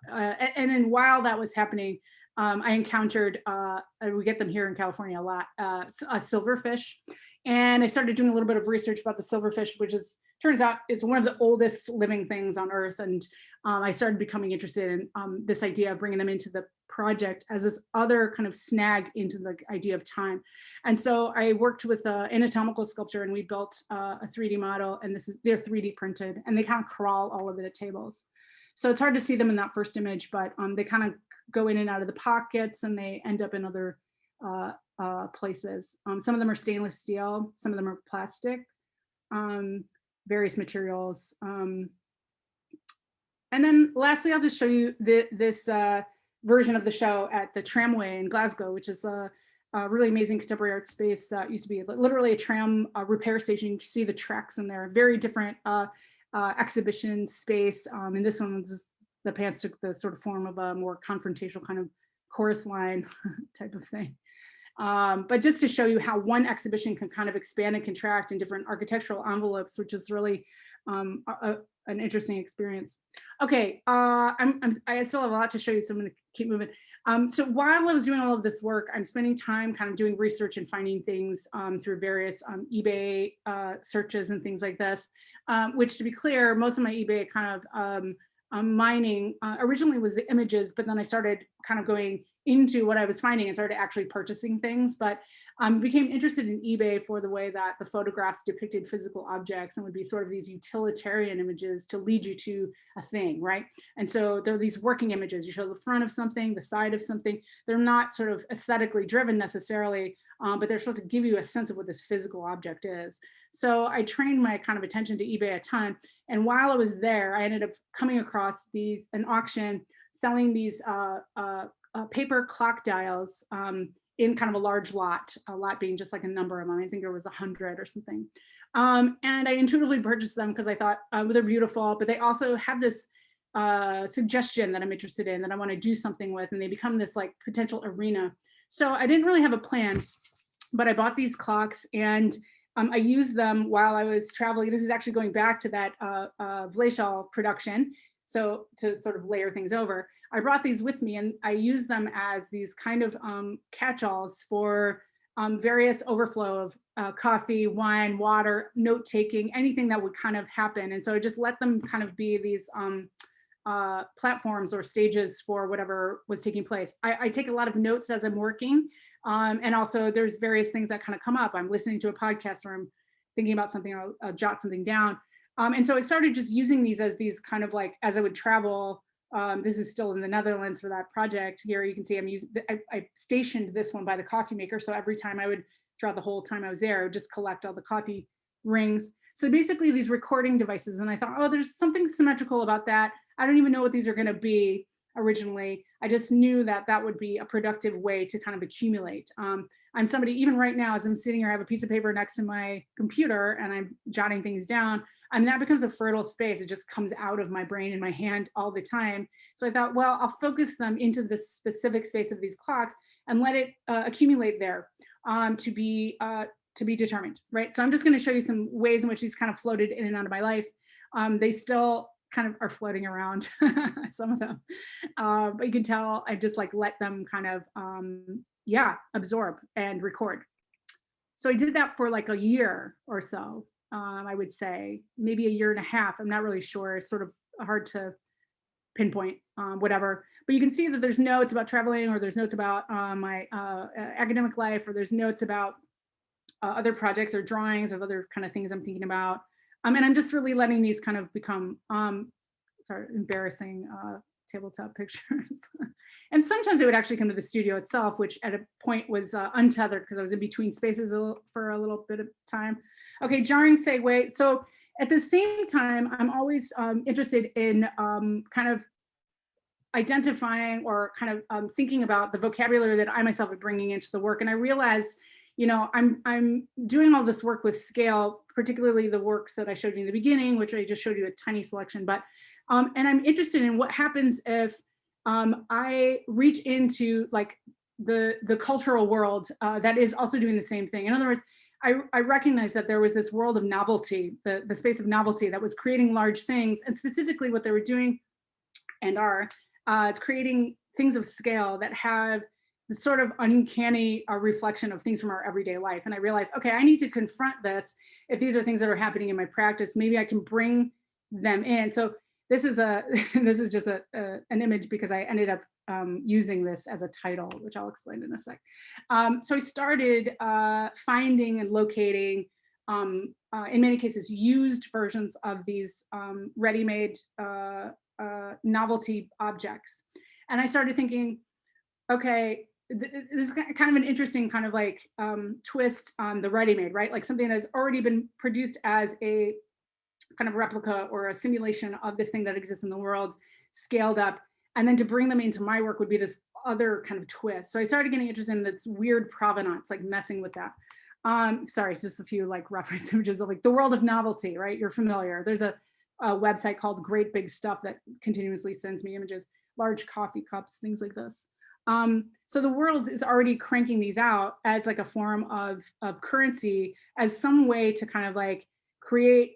C: And then while that was happening, I encountered, we get them here in California a lot, a silverfish. And I started doing a little bit of research about the silverfish, which turns out is one of the oldest living things on Earth. And I started becoming interested in this idea of bringing them into the project as this other kind of snag into the idea of time. And so I worked with an anatomical sculpture and we built a 3D model, and they're 3D printed and they kind of crawl all over the tables. So it's hard to see them in that first image, but they kind of go in and out of the pockets and they end up in other places. Some of them are stainless steel, some of them are plastic, various materials. And then lastly, I'll just show you this version of the show at the Tramway in Glasgow, which is a really amazing contemporary art space that used to be literally a tram repair station. You can see the tracks in there, very different exhibition space. And this one was, the pants took the sort of form of a more confrontational kind of chorus line type of thing. But just to show you how one exhibition can kind of expand and contract in different architectural envelopes, which is really an interesting experience. Okay, I still have a lot to show you, so I'm going to keep moving. So while I was doing all of this work, I'm spending time kind of doing research and finding things through various eBay searches and things like this, which, to be clear, most of my eBay kind of mining originally was the images, but then I started kind of going into what I was finding and started actually purchasing things. But became interested in eBay for the way that the photographs depicted physical objects and would be sort of these utilitarian images to lead you to a thing, right? And so there are these working images. You show the front of something, the side of something. They're not sort of aesthetically driven necessarily, but they're supposed to give you a sense of what this physical object is. So I trained my kind of attention to eBay a ton. And while I was there, I ended up coming across an auction selling these paper clock dials in kind of a large lot, a lot being just like a number of them. I think there was 100 or something. And I intuitively purchased them because I thought they're beautiful, but they also have this suggestion that I'm interested in, that I want to do something with, and they become this like potential arena. So I didn't really have a plan, but I bought these clocks and I used them while I was traveling. This is actually going back to that Vladisha production. So to sort of layer things over, I brought these with me and I used them as these kind of catch-alls for various overflow of coffee, wine, water, note-taking, anything that would kind of happen. And so I just let them kind of be these platforms or stages for whatever was taking place. I take a lot of notes as I'm working. And also there's various things that kind of come up. I'm listening to a podcast or I'm thinking about something, or I'll jot something down. And so I started just using these as these kind of like, as I would travel, this is still in the Netherlands for that project. Here you can see I stationed this one by the coffee maker. So every time I would, throughout the whole time I was there, I would just collect all the coffee rings. So basically these recording devices. And I thought, oh, there's something symmetrical about that. I don't even know what these are going to be originally. I just knew that that would be a productive way to kind of accumulate. I'm somebody, even right now, as I'm sitting here, I have a piece of paper next to my computer and I'm jotting things down. I mean, that becomes a fertile space. It just comes out of my brain and my hand all the time. So I thought, well, I'll focus them into this specific space of these clocks and let it accumulate there to be determined, right? So I'm just going to show you some ways in which these kind of floated in and out of my life. They still kind of are floating around, some of them, but you can tell I just like let them kind of, absorb and record. So I did that for like a year or so. I would say maybe a year and a half. I'm not really sure. It's sort of hard to pinpoint, whatever. But you can see that there's notes about traveling, or there's notes about my academic life, or there's notes about other projects or drawings of other kind of things I'm thinking about. And I'm just really letting these kind of become, embarrassing tabletop pictures. And sometimes they would actually come to the studio itself, which at a point was untethered because I was in between spaces for a little bit of time. Okay, jarring segue. So at the same time, I'm always interested in kind of identifying or kind of thinking about the vocabulary that I myself am bringing into the work. And I realized, I'm doing all this work with scale, particularly the works that I showed you in the beginning, which I just showed you a tiny selection, but, and I'm interested in what happens if I reach into like the cultural world that is also doing the same thing. In other words, I recognized that there was this world of novelty, the space of novelty that was creating large things, and specifically what they were doing and are, it's creating things of scale that have the sort of uncanny reflection of things from our everyday life. And I realized, okay, I need to confront this. If these are things that are happening in my practice, maybe I can bring them in. So this is this is just an image because I ended up using this as a title, which I'll explain in a sec. So I started finding and locating, in many cases, used versions of these ready-made novelty objects. And I started thinking, okay, this is kind of an interesting kind of like twist on the ready-made, right? Like something that's already been produced as a kind of replica or a simulation of this thing that exists in the world, scaled up. And then to bring them into my work would be this other kind of twist. So I started getting interested in this weird provenance, like messing with that. Sorry, it's just a few like reference images of like the world of novelty, right? You're familiar. There's a website called Great Big Stuff that continuously sends me images, large coffee cups, things like this. So the world is already cranking these out as like a form of currency, as some way to kind of like create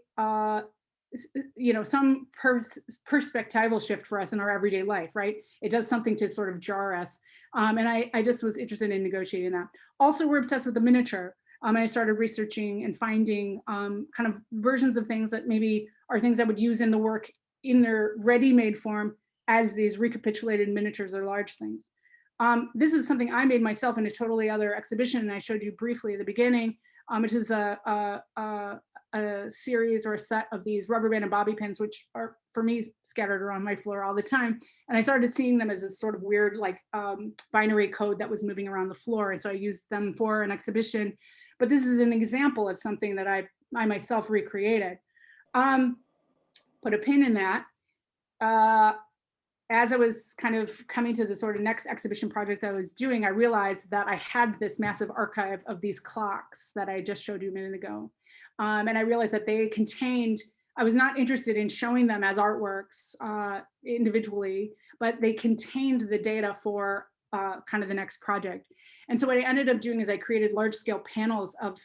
C: some perspectival shift for us in our everyday life, right? It does something to sort of jar us. And I just was interested in negotiating that. Also, we're obsessed with the miniature. And I started researching and finding kind of versions of things that maybe are things I would use in the work in their ready-made form as these recapitulated miniatures or large things. This is something I made myself in a totally other exhibition, and I showed you briefly at the beginning, which is a series or a set of these rubber band and bobby pins, which are, for me, scattered around my floor all the time. And I started seeing them as a sort of weird, like binary code that was moving around the floor. And so I used them for an exhibition. But this is an example of something that I myself recreated. Put a pin in that. As I was kind of coming to the sort of next exhibition project I was doing, I realized that I had this massive archive of these clocks that I just showed you a minute ago. And I realized that they contained, I was not interested in showing them as artworks individually, but they contained the data for kind of the next project. And so what I ended up doing is I created large scale panels of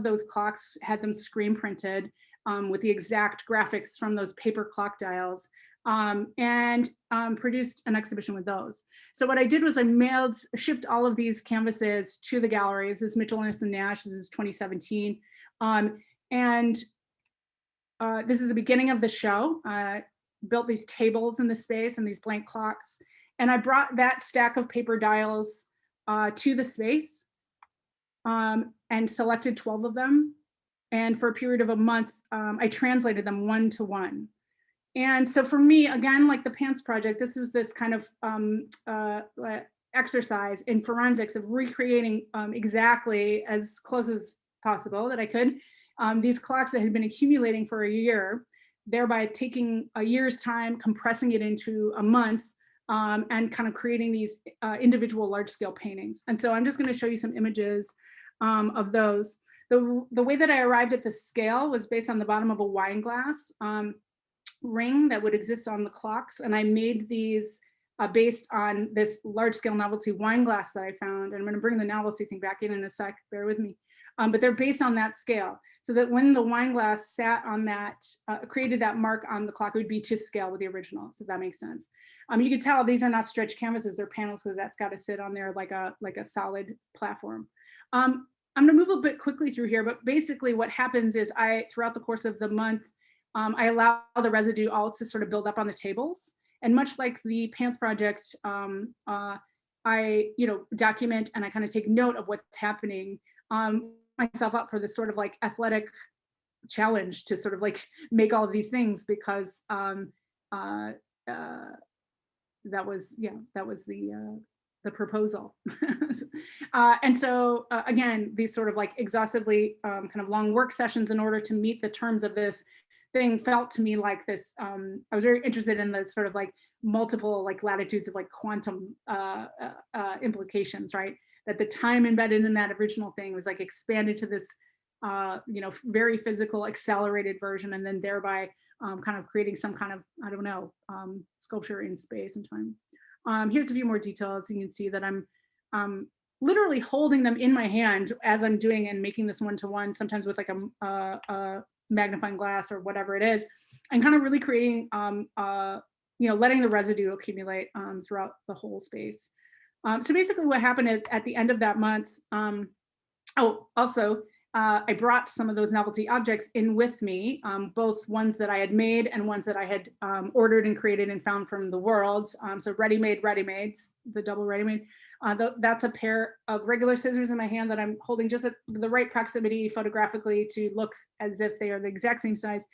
C: those clocks, had them screen printed with the exact graphics from those paper clock dials. And produced an exhibition with those. So what I did was I shipped all of these canvases to the galleries. This is Mitchell, Ernst and Nash. This is 2017. And this is the beginning of the show. Built these tables in the space and these blank clocks. And I brought that stack of paper dials to the space and selected 12 of them. And for a period of a month, I translated them one to one. And so for me, again, like the Pants Project, this is this kind of exercise in forensics of recreating exactly as close as possible that I could, these clocks that had been accumulating for a year, thereby taking a year's time, compressing it into a month, and kind of creating these individual large scale paintings. And so I'm just going to show you some images of those. The way that I arrived at the scale was based on the bottom of a wine glass ring that would exist on the clocks. And I made these based on this large scale novelty wine glass that I found. And I'm going to bring the novelty thing back in a sec, bear with me. But they're based on that scale. So that when the wine glass sat on that, created that mark on the clock, it would be to scale with the original. So that makes sense. You can tell these are not stretched canvases, they're panels because that's got to sit on there like a solid platform. I'm going to move a bit quickly through here, but basically what happens is throughout the course of the month, I allow the residue all to sort of build up on the tables. And much like the Pants Project, I document and I kind of take note of what's happening. Myself up for this sort of like athletic challenge to sort of like make all of these things because that was the proposal. And so again, these sort of like exhaustively kind of long work sessions in order to meet the terms of this thing felt to me like this. I was very interested in the sort of like multiple like latitudes of like quantum implications, right? That the time embedded in that original thing was like expanded to this, very physical accelerated version, and then thereby kind of creating some kind of, I don't know, sculpture in space and time. Here's a few more details. You can see that I'm literally holding them in my hand as I'm doing and making this one-to-one, sometimes with like a magnifying glass or whatever it is, and kind of really creating, letting the residue accumulate throughout the whole space. So basically what happened is at the end of that month, I brought some of those novelty objects in with me, both ones that I had made and ones that I had ordered and created and found from the world. So ready-mades, the double ready-made. That's a pair of regular scissors in my hand that I'm holding just at the right proximity photographically to look as if they are the exact same size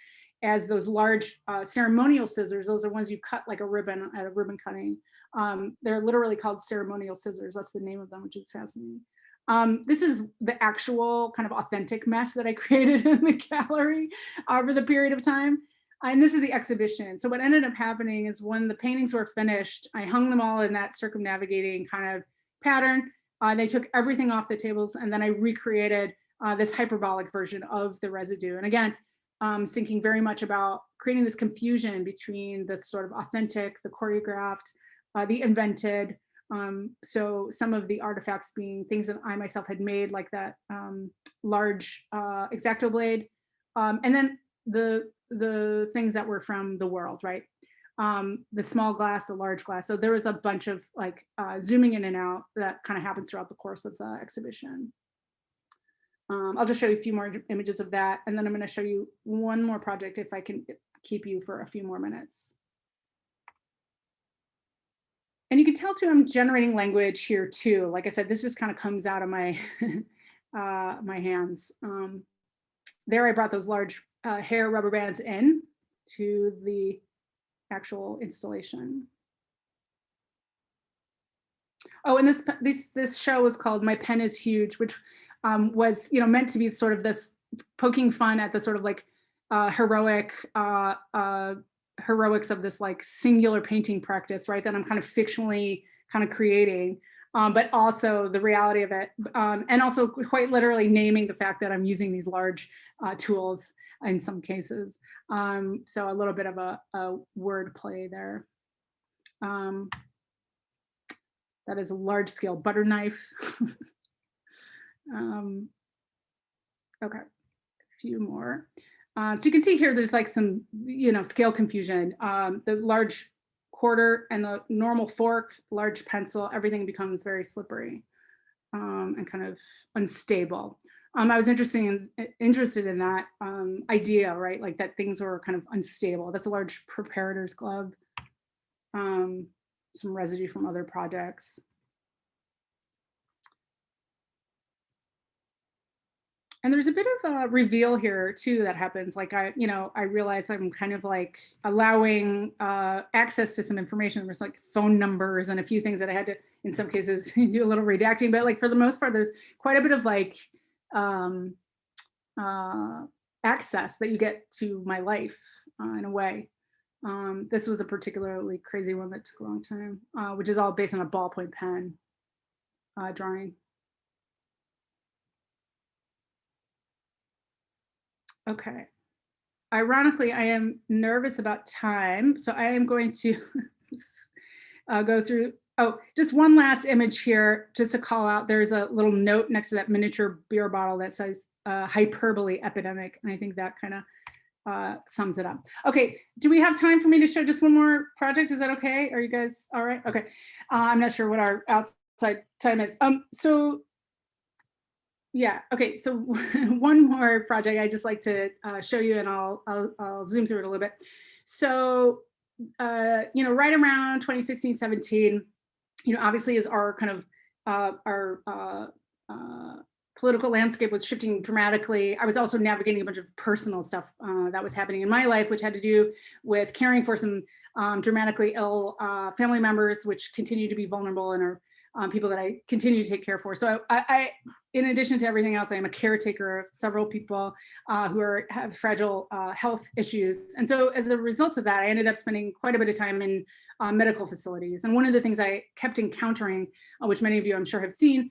C: as those large ceremonial scissors. Those are ones you cut like a ribbon at a ribbon cutting. They're literally called ceremonial scissors. That's the name of them, which is fascinating. This is the actual kind of authentic mess that I created in the gallery over the period of time. And this is the exhibition. So what ended up happening is when the paintings were finished, I hung them all in that circumnavigating kind of pattern. They took everything off the tables, and then I recreated this hyperbolic version of the residue. And again, thinking very much about creating this confusion between the sort of authentic, the choreographed, the invented. So some of the artifacts being things that I myself had made, like that large X-Acto blade. And then the things that were from the world, right? The small glass, the large glass. So there was a bunch of like zooming in and out that kind of happens throughout the course of the exhibition. I'll just show you a few more images of that, and then I'm going to show you one more project if I can keep you for a few more minutes. And you can tell too, I'm generating language here too. Like I said, this just kind of comes out of my my hands. There I brought those large hair rubber bands in to the actual installation. Oh, and this show was called My Pen is Huge, which was meant to be sort of this poking fun at the sort of like heroics of this like singular painting practice, right? That I'm kind of fictionally kind of creating, but also the reality of it, and also quite literally naming the fact that I'm using these large tools in some cases. So a little bit of a word play there. That is a large scale butter knife. Okay, a few more. So you can see here, there's like some, scale confusion. The large quarter and the normal fork, large pencil, everything becomes very slippery and kind of unstable. I was interested in that idea, right? Like that things were kind of unstable. That's a large preparator's glove. Some residue from other projects. And there's a bit of a reveal here too that happens. Like I realize I'm kind of like allowing access to some information. There's like phone numbers and a few things that I had to, in some cases, do a little redacting. But like for the most part, there's quite a bit of like access that you get to my life in a way. This was a particularly crazy one that took a long time, which is all based on a ballpoint pen drawing. Okay. Ironically, I am nervous about time, so I am going to go through. Oh, just one last image here, just to call out. There's a little note next to that miniature beer bottle that says hyperbole epidemic, and I think that kind of sums it up. Okay, do we have time for me to show just one more project? Is that okay? Are you guys all right? Okay, I'm not sure what our outside time is. Yeah, okay, so one more project I just like to show you, and I'll zoom through it a little bit. So, right around 2016, 17, obviously as our kind of our political landscape was shifting dramatically, I was also navigating a bunch of personal stuff that was happening in my life, which had to do with caring for some dramatically ill family members, which continue to be vulnerable and are people that I continue to take care for. So I, in addition to everything else, I am a caretaker of several people who have fragile health issues. And so as a result of that, I ended up spending quite a bit of time in medical facilities. And one of the things I kept encountering, which many of you I'm sure have seen,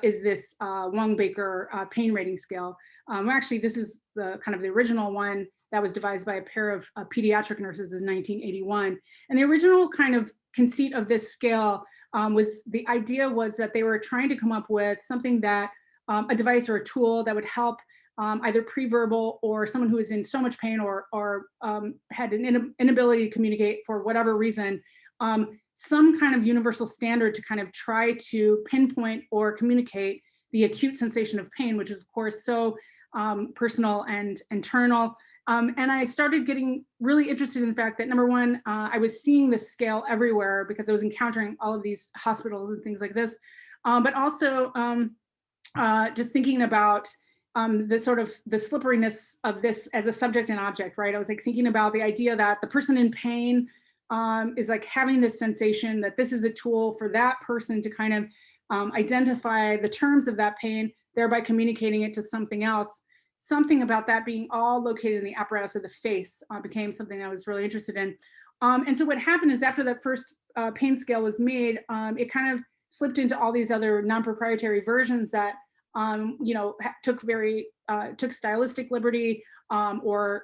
C: is this Wong-Baker pain rating scale. Actually, this is the kind of the original one that was devised by a pair of pediatric nurses in 1981. And the original kind of conceit of this scale was the idea was that they were trying to come up with something that a device or a tool that would help either pre-verbal or someone who is in so much pain or had an inability to communicate for whatever reason, some kind of universal standard to kind of try to pinpoint or communicate the acute sensation of pain, which is of course so personal and internal. And I started getting really interested in the fact that, number one, I was seeing this scale everywhere because I was encountering all of these hospitals and things like this, but also just thinking about the sort of the slipperiness of this as a subject and object, right? I was like thinking about the idea that the person in pain is like having this sensation that this is a tool for that person to kind of identify the terms of that pain, thereby communicating it to something else. Something about that being all located in the apparatus of the face became something I was really interested in. And so what happened is after that first pain scale was made, it kind of slipped into all these other non-proprietary versions that took stylistic liberty or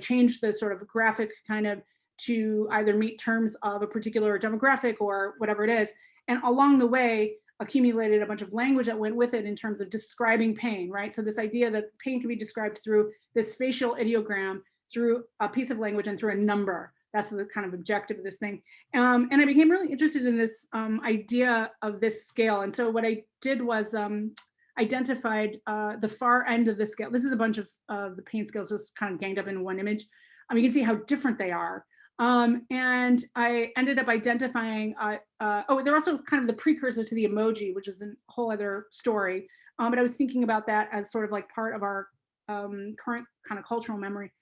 C: changed the sort of graphic kind of to either meet terms of a particular demographic or whatever it is. And along the way, accumulated a bunch of language that went with it in terms of describing pain, right? So this idea that pain can be described through this facial ideogram, through a piece of language, and through a number. That's the kind of objective of this thing. And I became really interested in this idea of this scale. And so what I did was identified the far end of the scale. This is a bunch of the pain scales just kind of ganged up in one image. You can see how different they are. And I ended up identifying, they're also kind of the precursor to the emoji, which is a whole other story. But I was thinking about that as sort of like part of our current kind of cultural memory.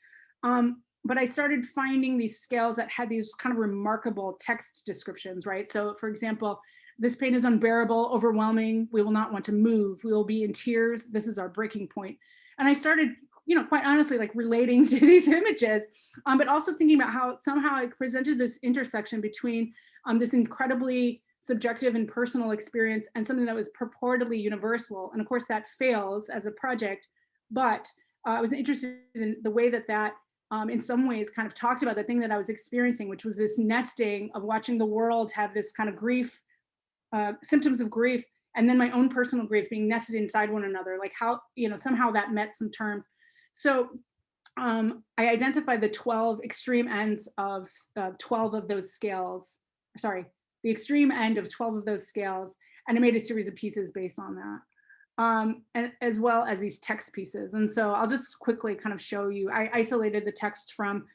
C: But I started finding these scales that had these kind of remarkable text descriptions, right? So for example, this pain is unbearable, overwhelming. We will not want to move. We will be in tears. This is our breaking point. And I started, quite honestly, like relating to these images, but also thinking about how somehow I presented this intersection between this incredibly subjective and personal experience and something that was purportedly universal. And of course that fails as a project, but I was interested in the way that in some ways kind of talked about the thing that I was experiencing, which was this nesting of watching the world have this kind of grief, symptoms of grief, and then my own personal grief being nested inside one another, like how, somehow that met some terms. So I identified the 12 extreme ends of 12 of those scales, sorry, the extreme end of 12 of those scales, and I made a series of pieces based on that. And as well as these text pieces. And so I'll just quickly kind of show you, I isolated the text from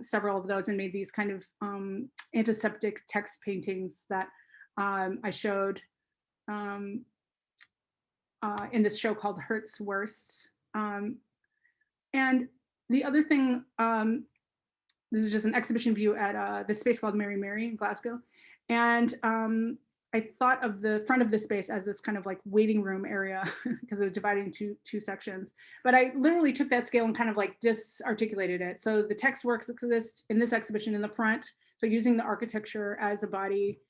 C: several of those and made these kind of antiseptic text paintings that I showed in this show called Hurt's Worst. And the other thing, this is just an exhibition view at this space called Mary Mary in Glasgow. And I thought of the front of the space as this kind of like waiting room area because it was divided into two sections. But I literally took that scale and kind of like disarticulated it. So the text works exist in this exhibition in the front. So using the architecture as a body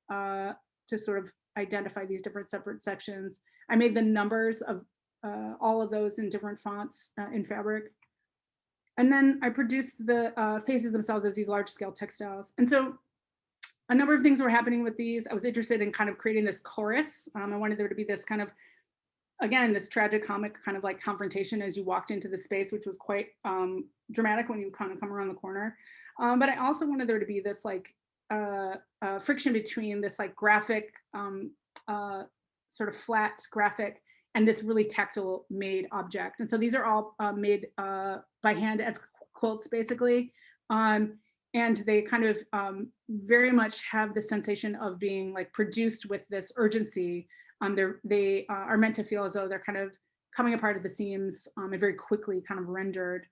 C: to sort of identify these different separate sections. I made the numbers of all of those in different fonts in fabric. And then I produced the faces themselves as these large scale textiles. And so a number of things were happening with these. I was interested in kind of creating this chorus. I wanted there to be this kind of, again, this tragic comic kind of like confrontation as you walked into the space, which was quite dramatic when you kind of come around the corner. But I also wanted there to be this like friction between this like graphic, sort of flat graphic and this really tactile made object. And so these are all made by hand as quilts basically. And they kind of very much have the sensation of being like produced with this urgency. They are meant to feel as though they're kind of coming apart at the seams and very quickly kind of rendered.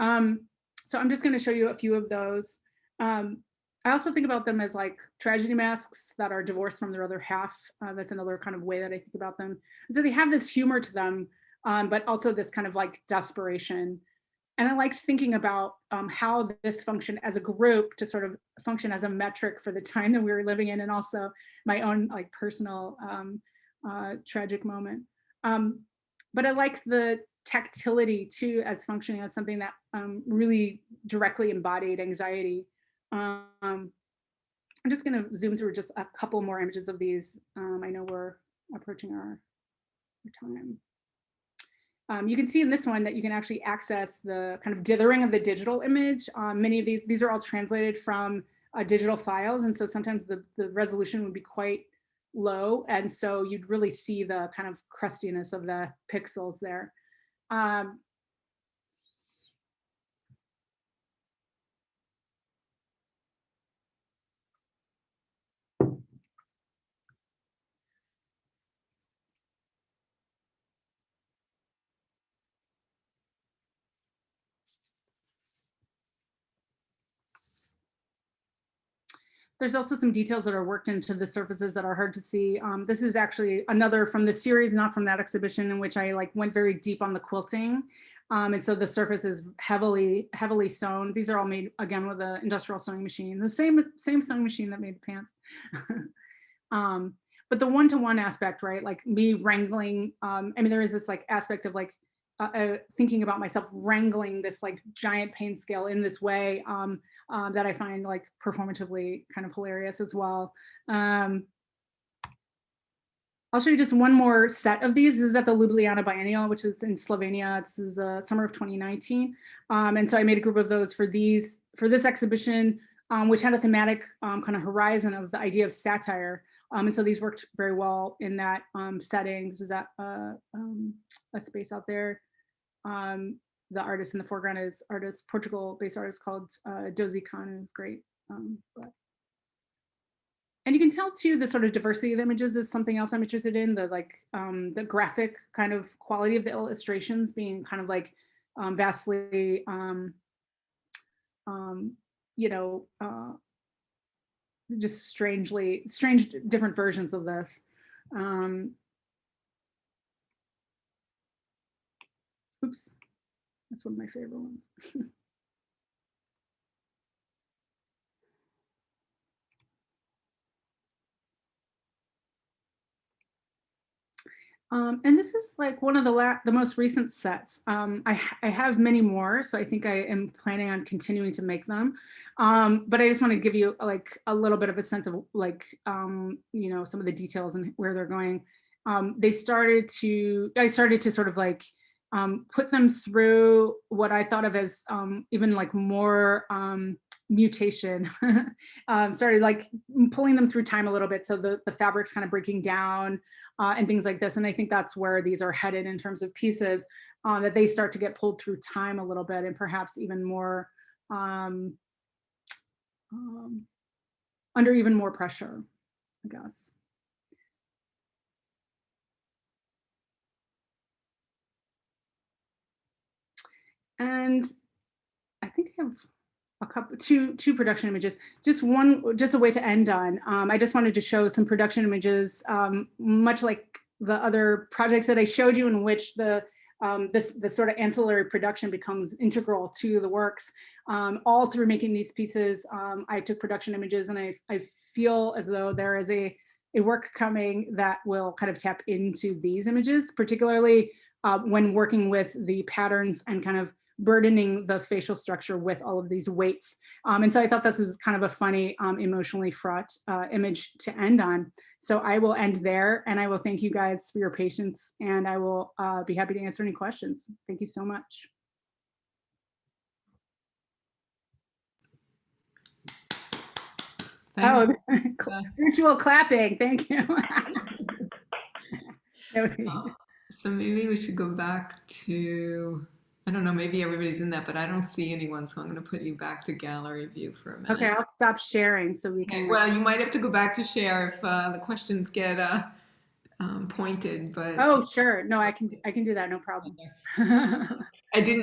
C: So I'm just going to show you a few of those. I also think about them as like tragedy masks that are divorced from their other half. That's another kind of way that I think about them. And so they have this humor to them, but also this kind of like desperation. And I liked thinking about how this functioned as a group to sort of function as a metric for the time that we were living in, and also my own like personal tragic moment. But I like the tactility too as functioning as something that really directly embodied anxiety. I'm just going to zoom through just a couple more images of these. I know we're approaching our time. You can see in this one that you can actually access the kind of dithering of the digital image. Many of these are all translated from digital files. And so sometimes the resolution would be quite low. And so you'd really see the kind of crustiness of the pixels there. There's also some details that are worked into the surfaces that are hard to see. This is actually another from the series, not from that exhibition, in which I like went very deep on the quilting. And so the surface is heavily sewn. These are all made again with an industrial sewing machine, the same sewing machine that made the pants. But the one-to-one aspect, right? Like me wrangling, I mean, there is this like aspect of like thinking about myself wrangling this like giant pain scale in this way that I find like performatively kind of hilarious as well. I'll show you just one more set of these. This is at the Ljubljana Biennial, which is in Slovenia. This is summer of 2019. And so I made a group of those for this exhibition, which had a thematic kind of horizon of the idea of satire. And so these worked very well in that setting. This is at a space out there. The artist in the foreground is Portugal-based artist called Dozy Khan, who's great. And you can tell too, the sort of diversity of the images is something else I'm interested in. The graphic kind of quality of the illustrations being kind of like vastly, just strange different versions of this. Oops, that's one of my favorite ones. And this is like one of the most recent sets. I have many more, so I think I am planning on continuing to make them. But I just want to give you like a little bit of a sense of like, some of the details and where they're going. I started to sort of like put them through what I thought of as even like more mutation. Started like pulling them through time a little bit, so the fabric's kind of breaking down and things like this. And I think that's where these are headed in terms of pieces, that they start to get pulled through time a little bit, and perhaps even more under even more pressure, I guess. And I think I have two production images. Just a way to end on. I just wanted to show some production images, much like the other projects that I showed you, in which the sort of ancillary production becomes integral to the works. All through making these pieces, I took production images, and I feel as though there is a work coming that will kind of tap into these images, particularly when working with the patterns and kind of burdening the facial structure with all of these weights. And so I thought this was kind of a funny, emotionally fraught image to end on. So I will end there, and I will thank you guys for your patience, and I will be happy to answer any questions. Thank you so much. Virtual clapping, thank you.
A: So maybe we should go back to, I don't know, maybe everybody's in that, but I don't see anyone, so I'm going to put you back to gallery view for a minute.
C: Okay, I'll stop sharing so we can.
A: Well, you might have to go back to share if the questions get pointed, but.
C: Oh, sure. No, I can do that, no problem.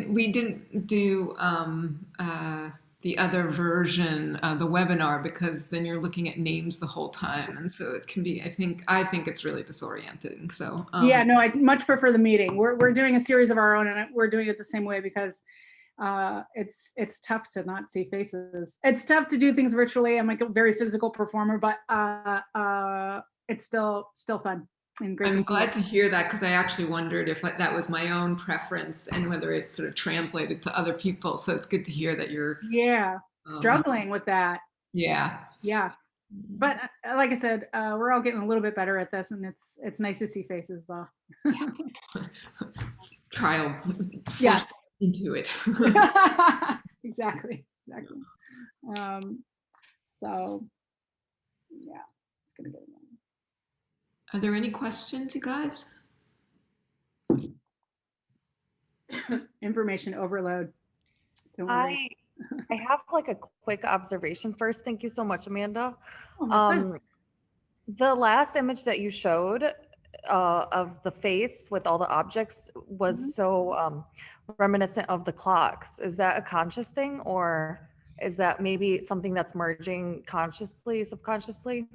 A: We didn't do the other version, the webinar, because then you're looking at names the whole time, and so it can be. I think it's really disorienting. So
C: yeah, no, I much prefer the meeting. We're doing a series of our own, and we're doing it the same way because it's tough to not see faces. It's tough to do things virtually. I'm like a very physical performer, but it's still fun. And great.
A: I'm glad to hear that, because I actually wondered if that was my own preference and whether it sort of translated to other people. So it's good to hear that you're
C: struggling with that.
A: Yeah.
C: But like I said, we're all getting a little bit better at this, and it's nice to see faces, though.
A: Trial.
C: Yeah.
A: Into it.
C: Exactly. So yeah, it's gonna get it.
A: Are there any questions, you guys?
C: Information overload.
B: I have like a quick observation first. Thank you so much, Amanda. The last image that you showed of the face with all the objects was so reminiscent of the clocks. Is that a conscious thing, or is that maybe something that's merging consciously, subconsciously?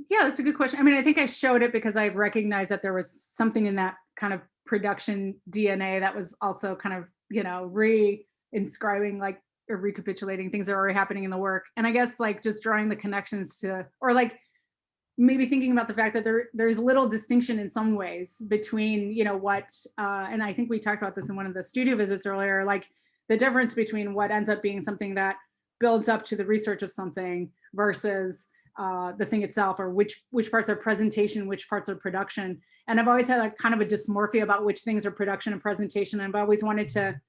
C: Yeah, that's a good question. I mean, I think I showed it because I recognized that there was something in that kind of production DNA that was also kind of, re-inscribing, like, or recapitulating things that are already happening in the work. And I guess like just drawing the connections to, or like maybe thinking about the fact that there's little distinction in some ways between, what, and I think we talked about this in one of the studio visits earlier, like the difference between what ends up being something that builds up to the research of something versus the thing itself, or which parts are presentation, which parts are production. And I've always had a kind of a dysmorphia about which things are production and presentation. And I've always wanted to,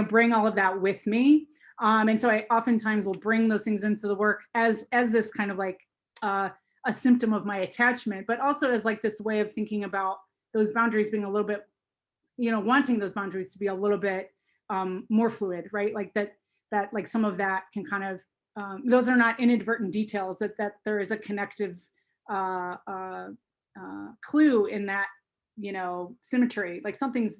C: bring all of that with me. And so I oftentimes will bring those things into the work as this kind of like a symptom of my attachment, but also as like this way of thinking about those boundaries being a little bit, wanting those boundaries to be a little bit more fluid, right? Like that like some of that can kind of, those are not inadvertent details, that there is a connective clue in that, symmetry, like something's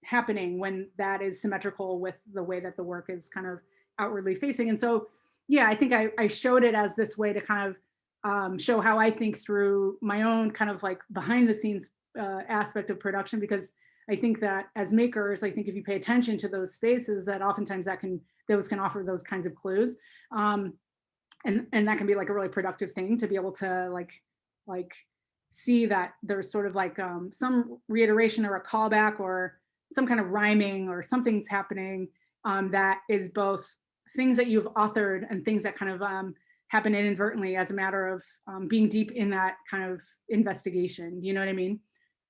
C: happening when that is symmetrical with the way that the work is kind of outwardly facing. And so, yeah, I think I showed it as this way to kind of show how I think through my own kind of like behind the scenes aspect of production, because I think that as makers, I think if you pay attention to those spaces, that oftentimes those can offer those kinds of clues. And that can be like a really productive thing to be able to like see that there's sort of like some reiteration or a callback or some kind of rhyming or something's happening that is both things that you've authored and things that kind of happen inadvertently as a matter of being deep in that kind of investigation. You know what I mean?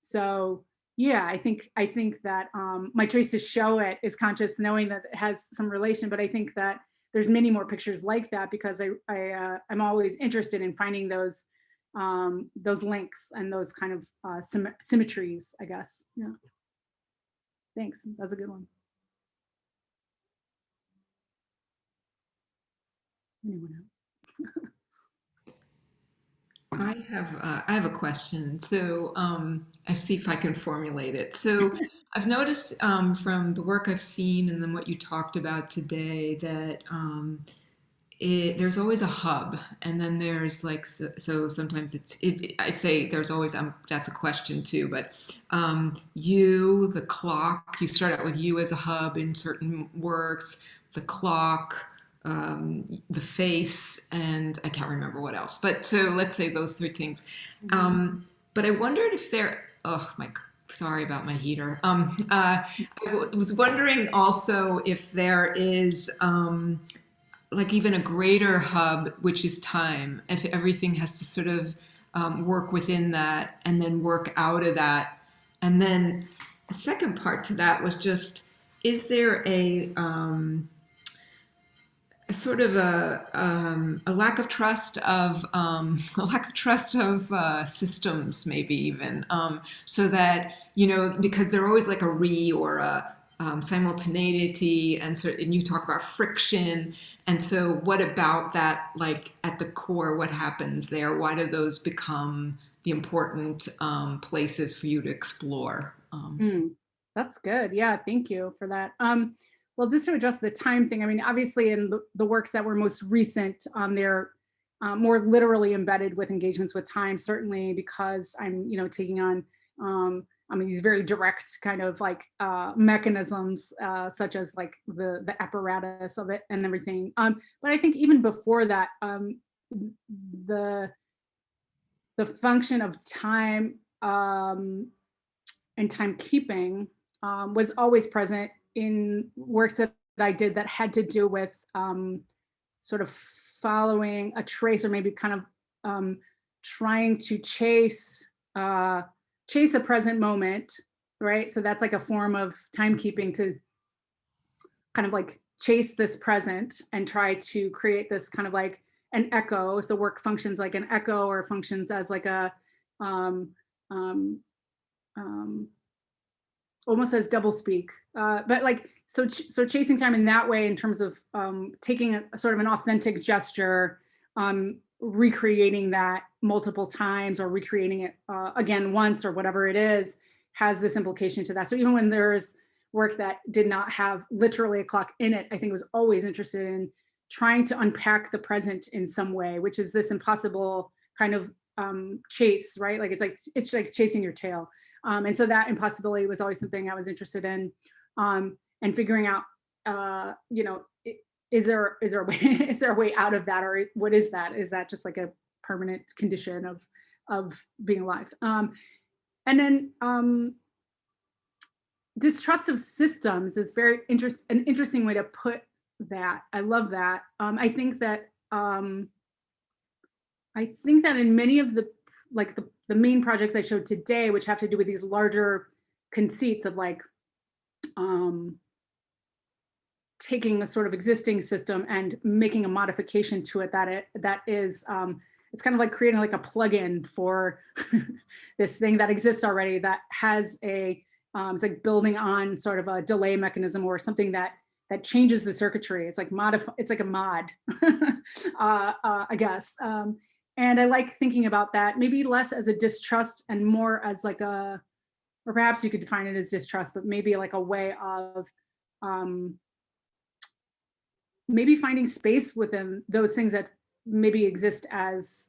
C: So yeah, I think that my choice to show it is conscious, knowing that it has some relation, but I think that there's many more pictures like that, because I'm always interested in finding those links and those kind of symmetries, I guess. Yeah. Thanks. That's a good one. Anyone else?
A: I have a question. So I see if I can formulate it. So I've noticed from the work I've seen and then what you talked about today that there's always a hub, and then there's like so sometimes I say there's always that's a question too, but the clock, you start out with you as a hub in certain works, the clock, the face, and I can't remember what else, but so let's say those three things. But I wondered if sorry about my heater. I was wondering also if there is like even a greater hub, which is time, if everything has to sort of work within that and then work out of that. And then the second part to that was just, is there a sort of a lack of trust of systems, maybe even, so that, because they're always like a or a simultaneity, and you talk about friction, and so what about that, like at the core, what happens there? Why do those become the important places for you to explore?
C: That's good. Yeah, thank you for that. Well, just to address the time thing, I mean, obviously in the works that were most recent, they're more literally embedded with engagements with time, certainly because I'm, taking on these very direct kind of like mechanisms, such as like the apparatus of it and everything. But I think even before that, the function of time and timekeeping was always present in works that I did that had to do with sort of following a trace, or maybe kind of trying to chase a present moment, right? So that's like a form of timekeeping, to kind of like chase this present and try to create this kind of like an echo. If the work functions like an echo or functions as like a almost as double speak, but like so chasing time in that way, in terms of taking a sort of an authentic gesture, recreating that multiple times, or recreating it again once, or whatever it is, has this implication to that. So even when there's work that did not have literally a clock in it, I think I was always interested in trying to unpack the present in some way, which is this impossible kind of chase, right? Like it's like chasing your tail. And so that impossibility was always something I was interested in, and figuring out, is there a way, is there a way out of that, or what is that? Is that just like a permanent condition of being alive? And then distrust of systems is an interesting way to put that. I love that. I think that I think that in many of the, like the main projects I showed today, which have to do with these larger conceits of like taking a sort of existing system and making a modification to it that is it's kind of like creating like a plugin for this thing that exists already that has a it's like building on sort of a delay mechanism or something that changes the circuitry. It's like it's like a mod, I guess. And I like thinking about that, maybe less as a distrust and more as like a, or perhaps you could define it as distrust, but maybe like a way of maybe finding space within those things that maybe exist as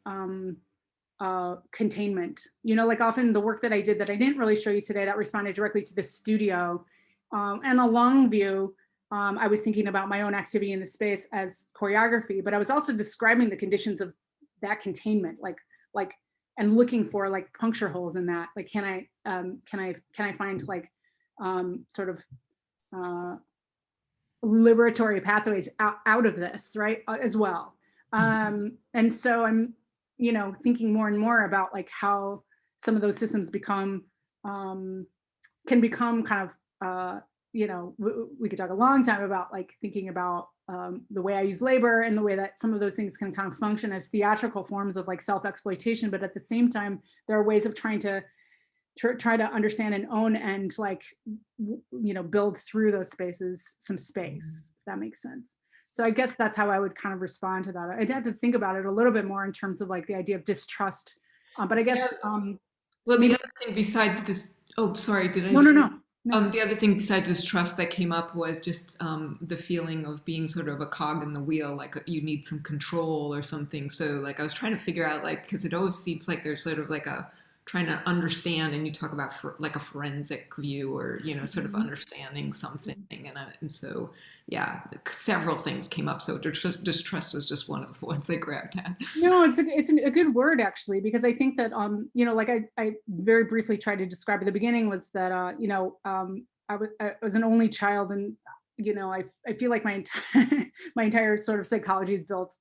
C: containment. You know, like often the work that I did that I didn't really show you today that responded directly to the studio and a long view. I was thinking about my own activity in the space as choreography, but I was also describing the conditions of that containment, like, and looking for like puncture holes in that. Like, can I find like sort of liberatory pathways out of this, right, as well. And so I'm, you know, thinking more and more about like how some of those systems become, can become kind of, you know, we could talk a long time about like thinking about the way I use labor and the way that some of those things can kind of function as theatrical forms of like self-exploitation. But at the same time, there are ways of trying to try to understand and own and like, you know, build through those spaces some space, if that makes sense. So I guess that's how I would kind of respond to that. I'd have to think about it a little bit more in terms of like the idea of distrust. But I guess,
A: well,
C: maybe,
A: the other thing besides this, oh, sorry, did I?
C: No.
A: The other thing besides distrust that came up was just the feeling of being sort of a cog in the wheel, like you need some control or something. So like I was trying to figure out, like, because it always seems like there's sort of like a trying to understand, and you talk about like a forensic view, or you know, sort of understanding something, and so yeah, several things came up. So distrust was just one of the ones I grabbed at.
C: No, it's a good word actually, because I think that you know, like I very briefly tried to describe at the beginning was that you know, I was an only child, and you know, I feel like my entire my entire sort of psychology is built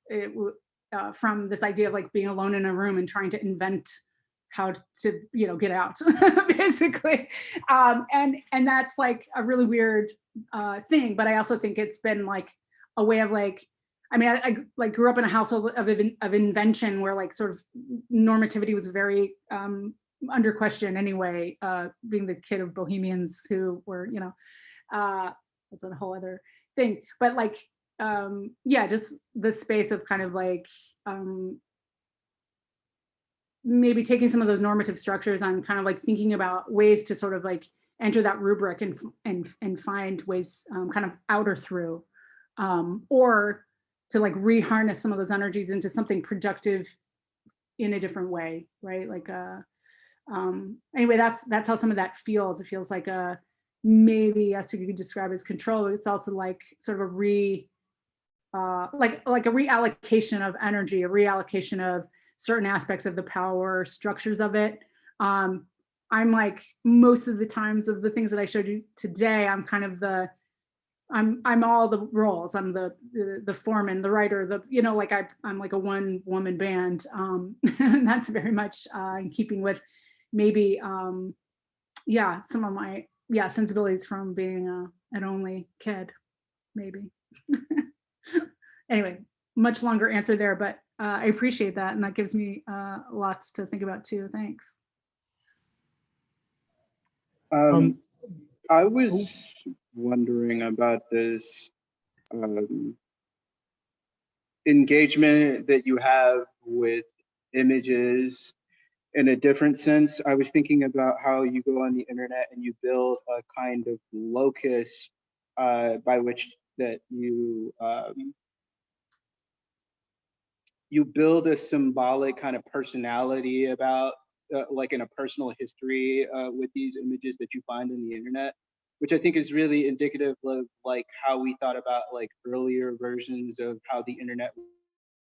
C: from this idea of like being alone in a room and trying to invent how to, you know, get out basically. And that's like a really weird thing, but I also think it's been like a way of like, I mean, I like grew up in a household of invention where like sort of normativity was very under question anyway, being the kid of bohemians who were, you know, that's a whole other thing. But like, yeah, just the space of kind of like, maybe taking some of those normative structures on kind of like thinking about ways to sort of like enter that rubric and find ways kind of out or through, or to like reharness some of those energies into something productive in a different way, right? Like anyway, that's how some of that feels. It feels like maybe, yes, you could describe as control. It's also like sort of a like a reallocation of energy, a reallocation of certain aspects of the power structures of it. I'm like, most of the times of the things that I showed you today, I'm kind of I'm all the roles. I'm the foreman, the writer, the, you know, like I'm like a one woman band. And that's very much in keeping with maybe, yeah, some of my, yeah, sensibilities from being an only kid, maybe. Anyway, much longer answer there, but I appreciate that. And that gives me lots to think about too. Thanks.
D: I was wondering about this engagement that you have with images in a different sense. I was thinking about how you go on the internet and you build a kind of locus by which that you build a symbolic kind of personality about like in a personal history with these images that you find in the internet, which I think is really indicative of like how we thought about like earlier versions of how the internet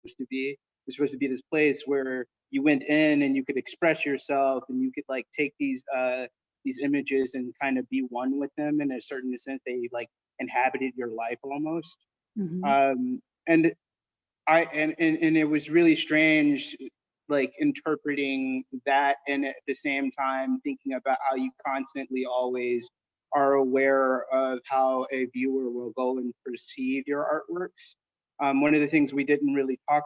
D: was to be. It's supposed to be this place where you went in and you could express yourself and you could like take these images and kind of be one with them in a certain sense. They like inhabited your life almost.
C: Mm-hmm.
D: And it was really strange like interpreting that, and at the same time thinking about how you constantly always are aware of how a viewer will go and perceive your artworks. One of the things you didn't really talk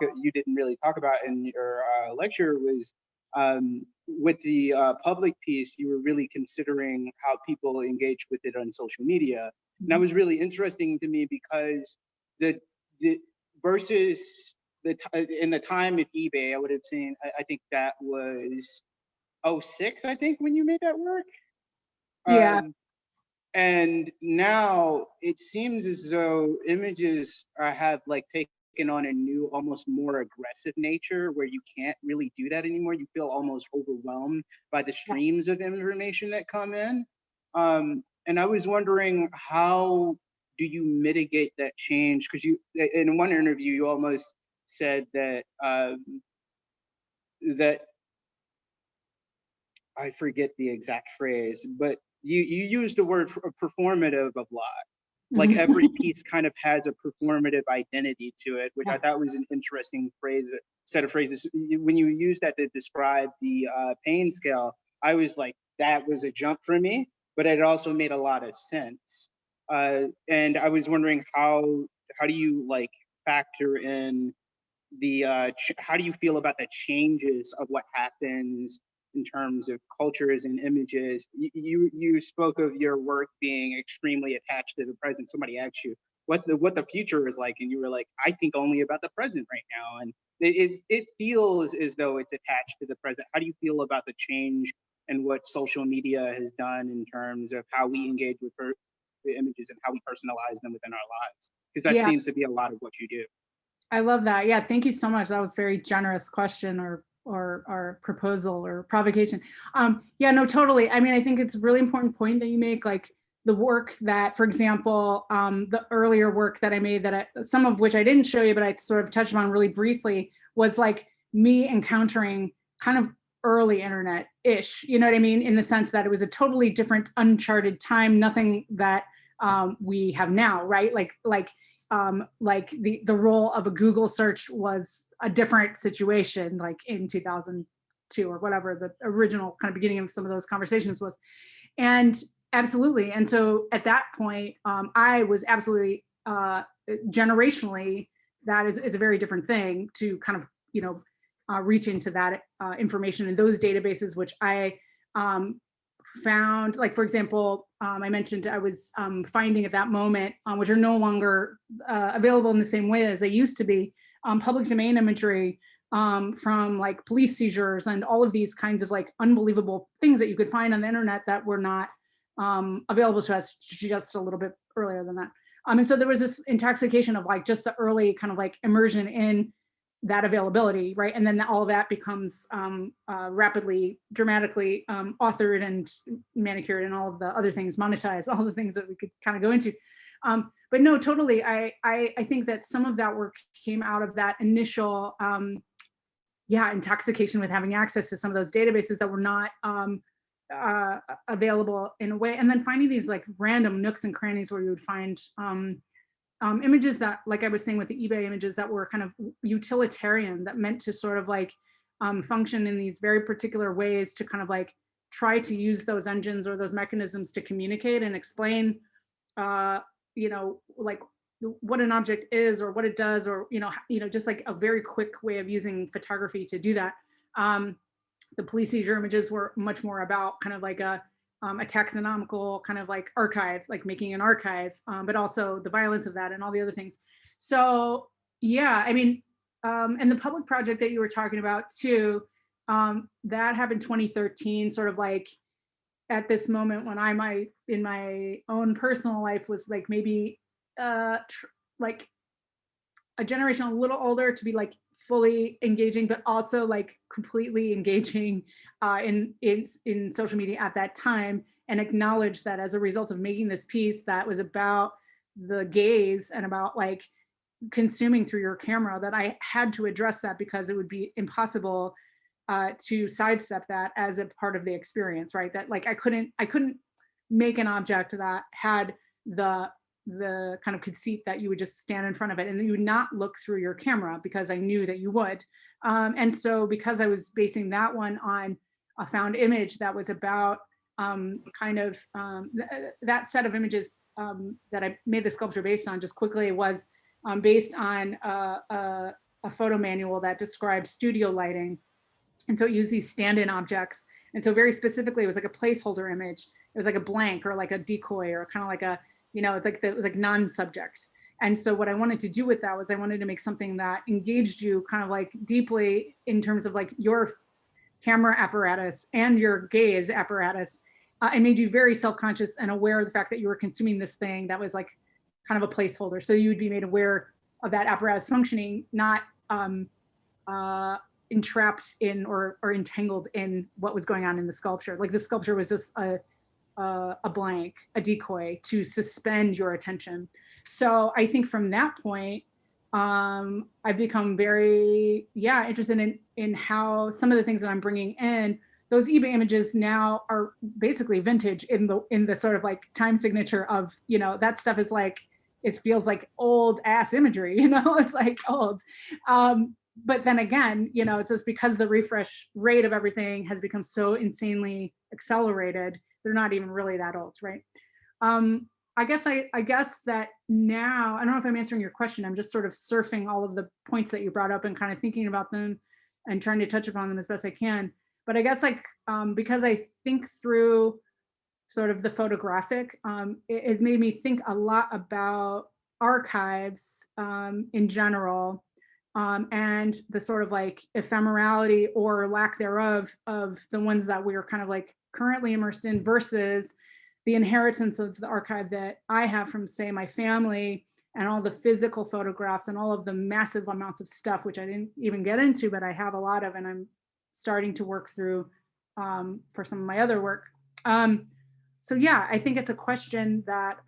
D: about in your lecture was with the public piece, you were really considering how people engage with it on social media. And that was really interesting to me because the versus in the time of eBay, I would have seen, I think that was '06, I think, when you made that work.
C: Yeah.
D: And now it seems as though images have like taken on a new, almost more aggressive nature where you can't really do that anymore. You feel almost overwhelmed by the streams of information that come in. And I was wondering, how do you mitigate that change? Because you, in one interview, you almost said that that I forget the exact phrase, but you used the word performative a lot. Like every piece kind of has a performative identity to it, which I thought was an interesting phrase, set of phrases. When you use that to describe the pain scale, I was like, that was a jump for me, but it also made a lot of sense. And I was wondering, how do you like factor in the how do you feel about the changes of what happens in terms of cultures and images? You spoke of your work being extremely attached to the present. Somebody asked you what the future is like, and you were like, I think only about the present right now. And it feels as though it's attached to the present. How do you feel about the change and what social media has done in terms of how we engage with the images and how we personalize them within our lives? Because that seems to be a lot of what you do.
C: I love that. Yeah, thank you so much. That was a very generous question or proposal or provocation. Yeah, no, totally. I mean, I think it's a really important point that you make, like the work that, for example, the earlier work that I made that some of which I didn't show you, but I sort of touched on really briefly, was like me encountering kind of early internet-ish, you know what I mean? In the sense that it was a totally different, uncharted time, nothing that we have now, right? Like the role of a Google search was a different situation, like in 2002 or whatever the original kind of beginning of some of those conversations was. And absolutely. And so at that point, I was absolutely generationally, that is a very different thing to kind of, you know, reach into that information in those databases, which I found, like, for example, I mentioned I was finding at that moment, which are no longer available in the same way as they used to be, public domain imagery from like police seizures and all of these kinds of like unbelievable things that you could find on the internet that were not available to us just a little bit earlier than that. And so there was this intoxication of like just the early kind of like immersion in that availability, right? And then all of that becomes rapidly, dramatically authored and manicured and all of the other things, monetized, all the things that we could kind of go into. But no, totally, I think that some of that work came out of that initial, intoxication with having access to some of those databases that were not available in a way. And then finding these like random nooks and crannies where you would find images that, like I was saying with the eBay images, that were kind of utilitarian, that meant to sort of like function in these very particular ways to kind of like try to use those engines or those mechanisms to communicate and explain, you know, like what an object is or what it does, or, you know, just like a very quick way of using photography to do that. The police seizure images were much more about kind of like a taxonomical kind of like archive, like making an archive, but also the violence of that and all the other things. So yeah, I mean, and the public project that you were talking about too, that happened 2013, sort of like at this moment when in my own personal life was like maybe like a generation a little older to be like fully engaging, but also like completely engaging in social media at that time, and acknowledge that as a result of making this piece that was about the gaze and about like consuming through your camera, that I had to address that because it would be impossible to sidestep that as a part of the experience, right? That like I couldn't make an object that had the the kind of conceit that you would just stand in front of it and you would not look through your camera, because I knew that you would. And so because I was basing that one on a found image that was about that set of images that I made the sculpture based on, just quickly, was based on a photo manual that described studio lighting. And so it used these stand-in objects. And so very specifically, it was like a placeholder image. It was like a blank or like a decoy or kind of like a, it was like non-subject. And so what I wanted to do with that was I wanted to make something that engaged you kind of like deeply in terms of like your camera apparatus and your gaze apparatus, and made you very self-conscious and aware of the fact that you were consuming this thing that was like kind of a placeholder. So you would be made aware of that apparatus functioning, not entrapped in or entangled in what was going on in the sculpture. Like the sculpture was just a blank, a decoy to suspend your attention. So I think from that point, I've become very, interested in how some of the things that I'm bringing in, those eBay images now are basically vintage in the sort of like time signature of, that stuff is like, it feels like old ass imagery, it's like old. But then again, it's just because the refresh rate of everything has become so insanely accelerated, they're not even really that old, right? I guess that now, I don't know if I'm answering your question. I'm just sort of surfing all of the points that you brought up and kind of thinking about them and trying to touch upon them as best I can. But I guess because I think through sort of the photographic, it has made me think a lot about archives in general, and the sort of like ephemerality or lack thereof of the ones that we're kind of like currently immersed in versus the inheritance of the archive that I have from, say, my family, and all the physical photographs and all of the massive amounts of stuff, which I didn't even get into, but I have a lot of, and I'm starting to work through for some of my other work. So yeah, I think it's a question that,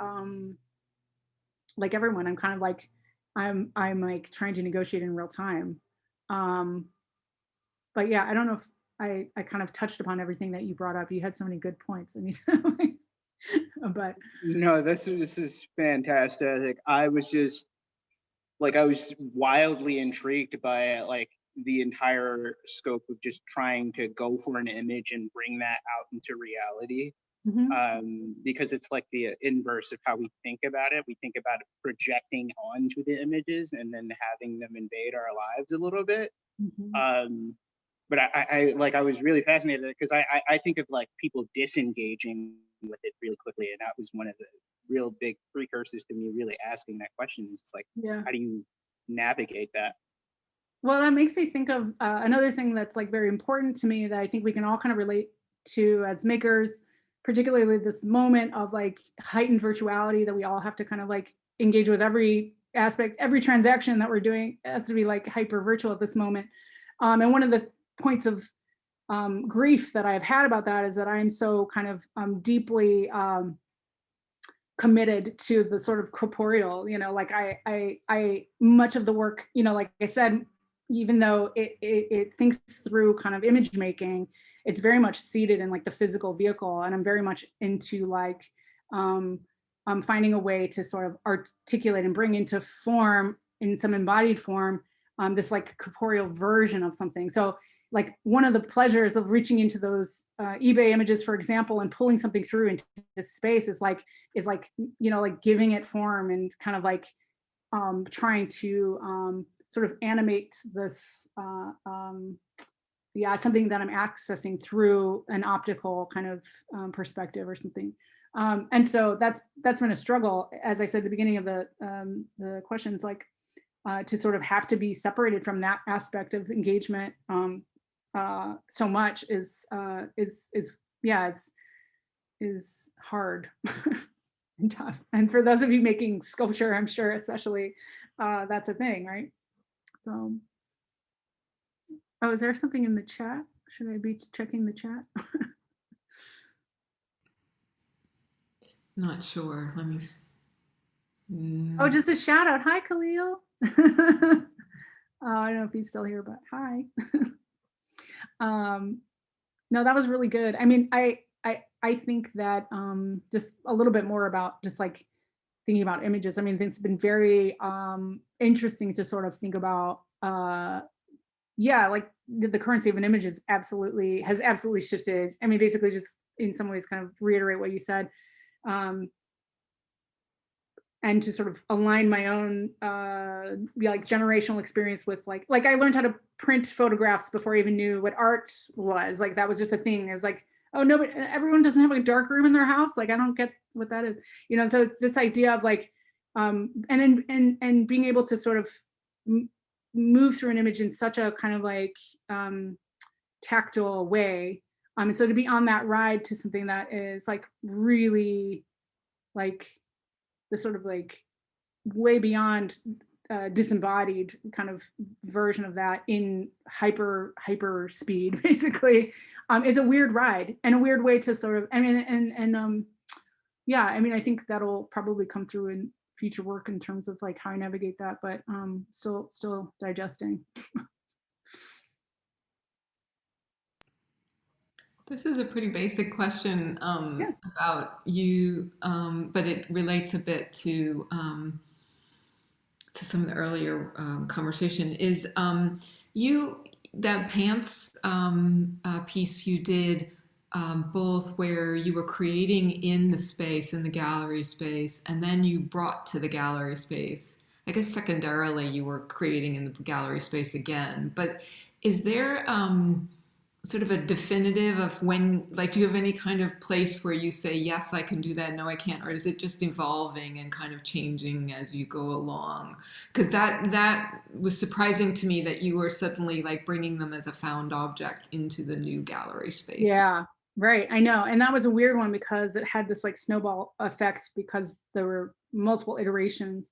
C: like everyone, I'm kind of like, I'm like trying to negotiate in real time. But yeah, I don't know if I kind of touched upon everything that you brought up. You had so many good points. But
D: No, this is fantastic. I was wildly intrigued by like the entire scope of just trying to go for an image and bring that out into reality. Because it's like the inverse of how we think about it. We think about it projecting onto the images and then having them invade our lives a little bit. But I was really fascinated because I think of like people disengaging with it really quickly, and that was one of the real big precursors to me really asking that question. It's like, how do you navigate that?
C: Well, that makes me think of another thing that's like very important to me that I think we can all kind of relate to as makers, particularly this moment of like heightened virtuality that we all have to kind of like engage with every aspect, every transaction that we're doing has to be like hyper virtual at this moment. And one of the points of grief that I've had about that is that I'm so kind of deeply committed to the sort of corporeal, like I much of the work, like I said, even though it thinks through kind of image making, it's very much seated in like the physical vehicle. And I'm very much into like finding a way to sort of articulate and bring into form, in some embodied form, this like corporeal version of something. So like one of the pleasures of reaching into those eBay images, for example, and pulling something through into this space is like like giving it form and kind of like trying to sort of animate this something that I'm accessing through an optical kind of perspective or something. And so that's been a struggle, as I said at the beginning of the questions, like to sort of have to be separated from that aspect of engagement so much is hard and tough. And for those of you making sculpture, I'm sure especially that's a thing, right? So, oh, is there something in the chat? Should I be checking the chat?
A: Not sure. Let me.
C: Oh, just a shout out. Hi, Khalil. I don't know if he's still here, but hi. No, that was really good. I mean, I think that just a little bit more about just like thinking about images. I mean, it's been very interesting to sort of think about, yeah, like the currency of an image has absolutely shifted. I mean, basically just in some ways kind of reiterate what you said. Um, and to sort of align my own like generational experience with like I learned how to print photographs before I even knew what art was. Like that was just a thing. It was like, oh no, but everyone doesn't have a dark room in their house. Like I don't get what that is, you know. So this idea of like and being able to sort of move through an image in such a kind of like tactile way. So to be on that ride to something that is like really like the sort of like way beyond disembodied kind of version of that in hyper speed, basically, is a weird ride and a weird way to sort of, I mean, and yeah, I mean, I think that'll probably come through in future work in terms of like how I navigate that, but still digesting.
A: This is a pretty basic question
C: Yeah.
A: about you, but it relates a bit to some of the earlier conversation. Is you that pants piece you did both where you were creating in the space, in the gallery space, and then you brought to the gallery space. I guess secondarily you were creating in the gallery space again. But is there sort of a definitive of when, like, do you have any kind of place where you say, yes, I can do that, no, I can't, or is it just evolving and kind of changing as you go along? Because that was surprising to me that you were suddenly like bringing them as a found object into the new gallery space.
C: Yeah, right. I know. And that was a weird one because it had this like snowball effect because there were multiple iterations.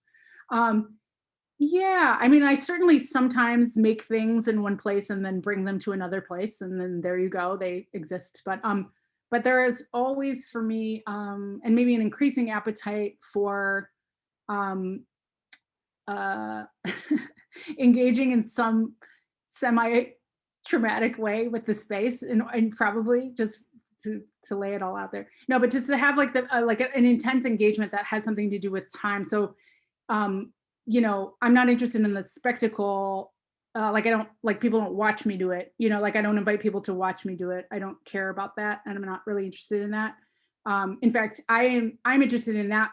C: Yeah, I mean, I certainly sometimes make things in one place and then bring them to another place, and then there you go, they exist. But there is always for me, and maybe an increasing appetite for um, uh, engaging in some semi-traumatic way with the space, and probably just to lay it all out there. No, but just to have like the like an intense engagement that has something to do with time. So you know, I'm not interested in the spectacle. Like I don't like people don't watch me do it. You know, like I don't invite people to watch me do it. I don't care about that, and I'm not really interested in that. In fact, I'm interested in that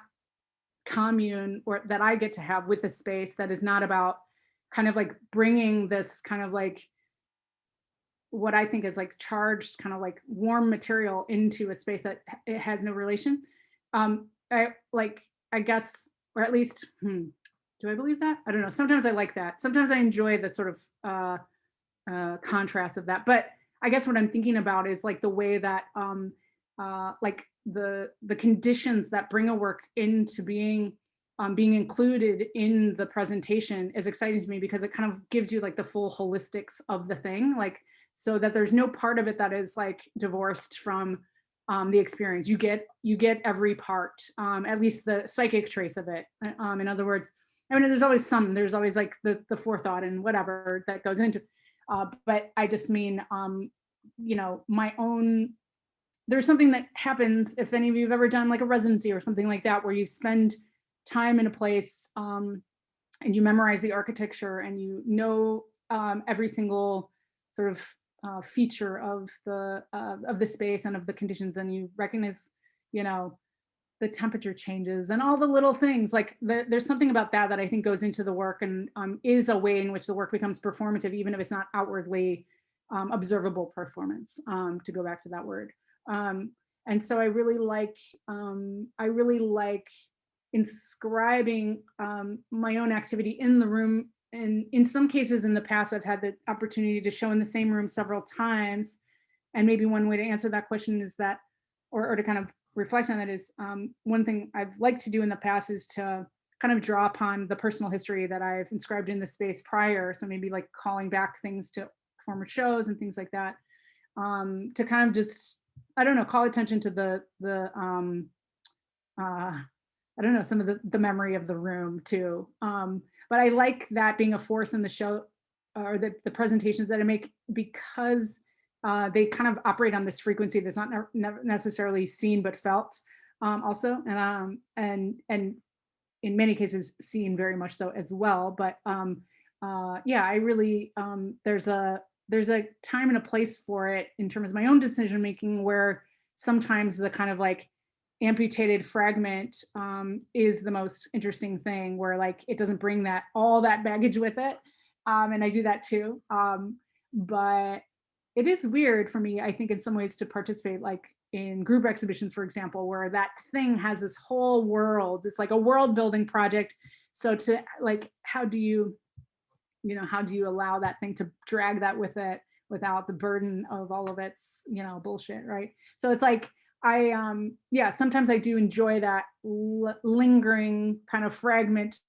C: commune or that I get to have with the space that is not about kind of like bringing this kind of like what I think is like charged kind of like warm material into a space that it has no relation. I guess, or at least, do I believe that? I don't know. Sometimes I like that. Sometimes I enjoy the sort of contrast of that. But I guess what I'm thinking about is like the way that like the conditions that bring a work into being included in the presentation is exciting to me because it kind of gives you like the full holistics of the thing, like so that there's no part of it that is like divorced from the experience. You get every part, at least the psychic trace of it. In other words, I mean, there's always like the forethought and whatever that goes into, but I just mean, you know, my own, there's something that happens if any of you have ever done like a residency or something like that, where you spend time in a place and you memorize the architecture and you know every single sort of feature of the space and of the conditions, and you recognize, you know, the temperature changes and all the little things. Like there's something about that I think goes into the work and is a way in which the work becomes performative, even if it's not outwardly observable performance, to go back to that word. And so I really like inscribing my own activity in the room. And in some cases in the past, I've had the opportunity to show in the same room several times. And maybe one way to answer that question is that, or to kind of reflect on that is, one thing I've liked to do in the past is to kind of draw upon the personal history that I've inscribed in the space prior. So maybe like calling back things to former shows and things like that, to kind of just, I don't know, call attention to I don't know, some of the memory of the room too. But I like that being a force in the show, or the presentations that I make, because they kind of operate on this frequency that's not necessarily seen but felt, also. And in many cases seen very much so as well. But yeah, I really, there's a time and a place for it in terms of my own decision making, where sometimes the kind of like amputated fragment is the most interesting thing, where like it doesn't bring that all that baggage with it. And I do that too. But it is weird for me, I think, in some ways, to participate like in group exhibitions, for example, where that thing has this whole world. It's like a world building project. So to like, how do you allow that thing to drag that with it without the burden of all of its, bullshit, right? So it's like, yeah, sometimes I do enjoy that lingering kind of fragment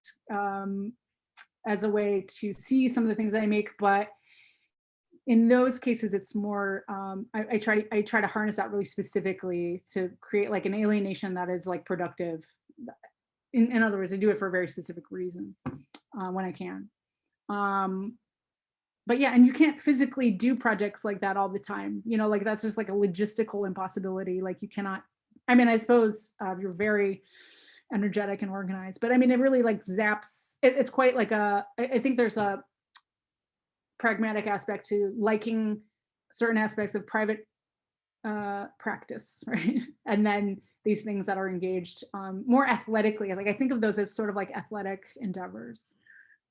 C: as a way to see some of the things I make. But in those cases, it's more, I try to harness that really specifically to create like an alienation that is like productive. In other words, I do it for a very specific reason when I can. But yeah, and you can't physically do projects like that all the time. Like that's just like a logistical impossibility. Like you cannot, I mean, I suppose you're very energetic and organized, but I mean, it really like zaps, it's quite like I think there's a pragmatic aspect to liking certain aspects of private practice, right? And then these things that are engaged more athletically, like I think of those as sort of like athletic endeavors.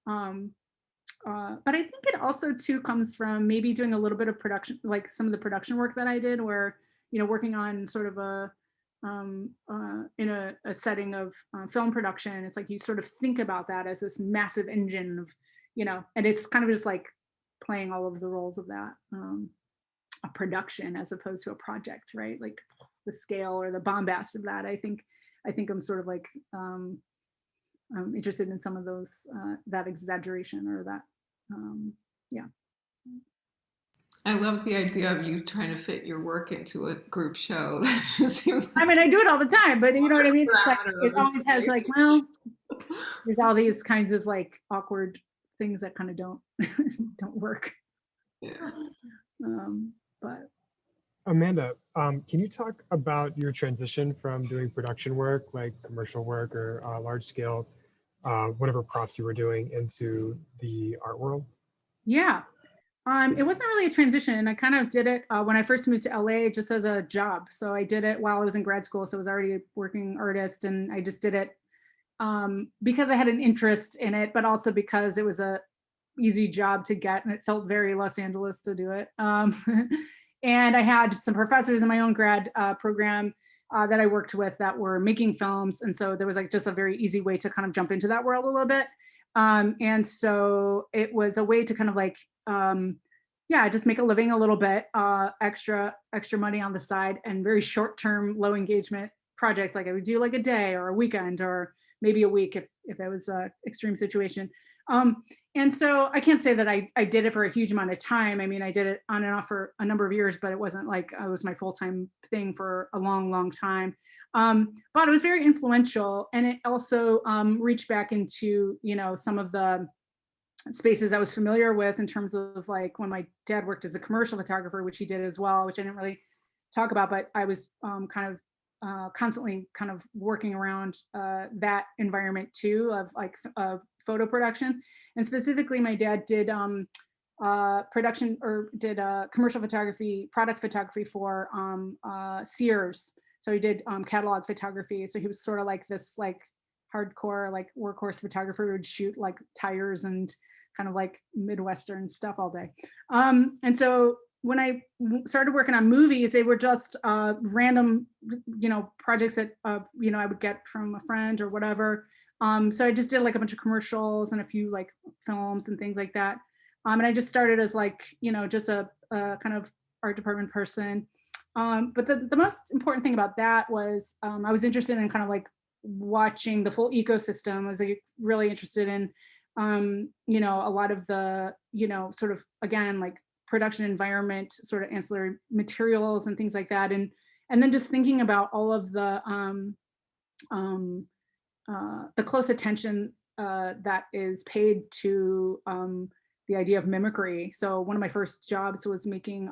C: But I think it also too comes from maybe doing a little bit of production, like some of the production work that I did, where working on sort of in a setting of film production. It's like you sort of think about that as this massive engine of, and it's kind of just like playing all of the roles of that, a production as opposed to a project, right? Like the scale or the bombast of that. I think I'm sort of like I'm interested in some of those that exaggeration or that yeah.
A: I love the idea of you trying to fit your work into a group show. That just seems like
C: I mean, I do it all the time, but you know what I mean? It's like,
A: parameter
C: it
A: of
C: always has like, well, there's all these kinds of like awkward things that kind of don't don't work.
A: Yeah.
C: But
E: Amanda, can you talk about your transition from doing production work, like commercial work or large scale, whatever props you were doing, into the art world?
C: yeah, it wasn't really a transition. I kind of did it when I first moved to LA just as a job. So I did it while I was in grad school. So I was already a working artist, and I just did it because I had an interest in it, but also because it was a easy job to get, and it felt very Los Angeles to do it. And I had some professors in my own grad program that I worked with that were making films, and so there was like just a very easy way to kind of jump into that world a little bit. And so it was a way to kind of like, yeah, just make a living a little bit, extra money on the side, and very short-term, low engagement projects. Like I would do like a day or a weekend or maybe a week if it was an extreme situation. And so I can't say that I did it for a huge amount of time. I mean, I did it on and off for a number of years, but it wasn't like it was my full-time thing for a long, long time. But it was very influential, and it also reached back into, some of the spaces I was familiar with in terms of like when my dad worked as a commercial photographer, which he did as well, which I didn't really talk about, but I was kind of constantly kind of working around that environment too, of like photo production. And specifically my dad did production, or did commercial photography, product photography for Sears. So he did catalog photography. So he was sort of like this like hardcore like workhorse photographer who would shoot like tires and kind of like Midwestern stuff all day. And so when I started working on movies, they were just random, projects that, I would get from a friend or whatever. So I just did like a bunch of commercials and a few like films and things like that. And I just started as like, just a kind of art department person. But the most important thing about that was I was interested in kind of like watching the full ecosystem. I was like really interested in, a lot of the, sort of, again, like production environment, sort of ancillary materials and things like that. And then just thinking about all of the close attention that is paid to the idea of mimicry. So one of my first jobs was making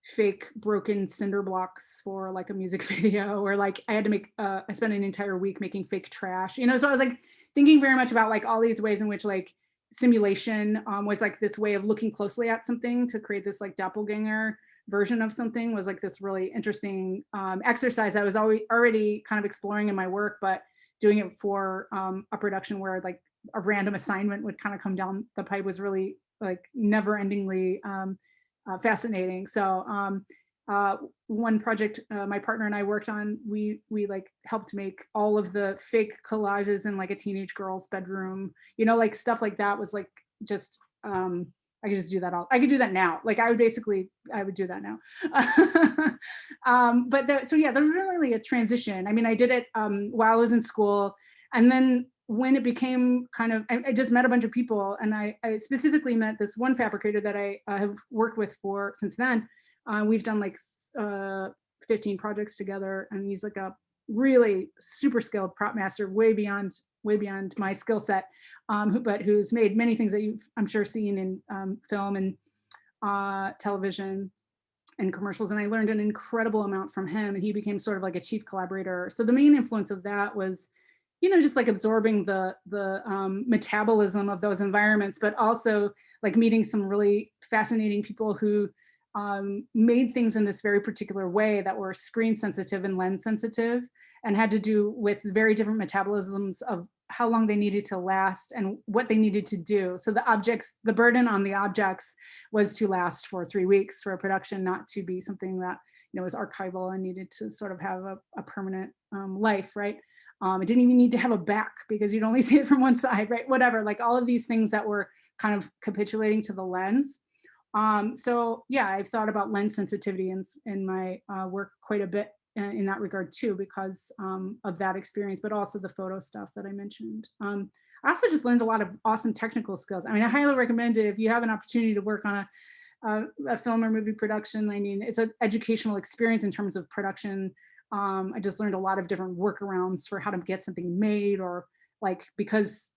C: fake broken cinder blocks for like a music video, or like I had to make, I spent an entire week making fake trash, you know? So I was like thinking very much about like all these ways in which like simulation was like this way of looking closely at something to create this like doppelganger version of something, was like this really interesting exercise I was already kind of exploring in my work, but doing it for a production where like a random assignment would kind of come down the pipe was really like never endingly fascinating. So one project my partner and I worked on, we like helped make all of the fake collages in like a teenage girl's bedroom, you know, like stuff like that was like just I could just do that I could do that now. Like I would do that now. So yeah, there was really a transition. I mean, I did it while I was in school, and then when it became kind of, I just met a bunch of people, and I specifically met this one fabricator that I have worked with for since then. We've done like 15 projects together, and he's like a really super skilled prop master, way beyond my skill set, but who's made many things that you've, I'm sure, seen in film and television and commercials. And I learned an incredible amount from him, and he became sort of like a chief collaborator. So the main influence of that was, you know, just like absorbing the metabolism of those environments, but also like meeting some really fascinating people who made things in this very particular way that were screen sensitive and lens sensitive, and had to do with very different metabolisms of how long they needed to last and what they needed to do. So the objects, the burden on the objects was to last for 3 weeks for a production, not to be something that, you know, was archival and needed to sort of have a permanent life, right? It didn't even need to have a back because you'd only see it from one side, right? Whatever, like all of these things that were kind of capitulating to the lens. So yeah, I've thought about lens sensitivity in my work quite a bit in that regard too, because of that experience, but also the photo stuff that I mentioned. I also just learned a lot of awesome technical skills. I mean, I highly recommend it if you have an opportunity to work on a film or movie production. I mean, it's an educational experience in terms of production. I just learned a lot of different workarounds for how to get something made, or like, because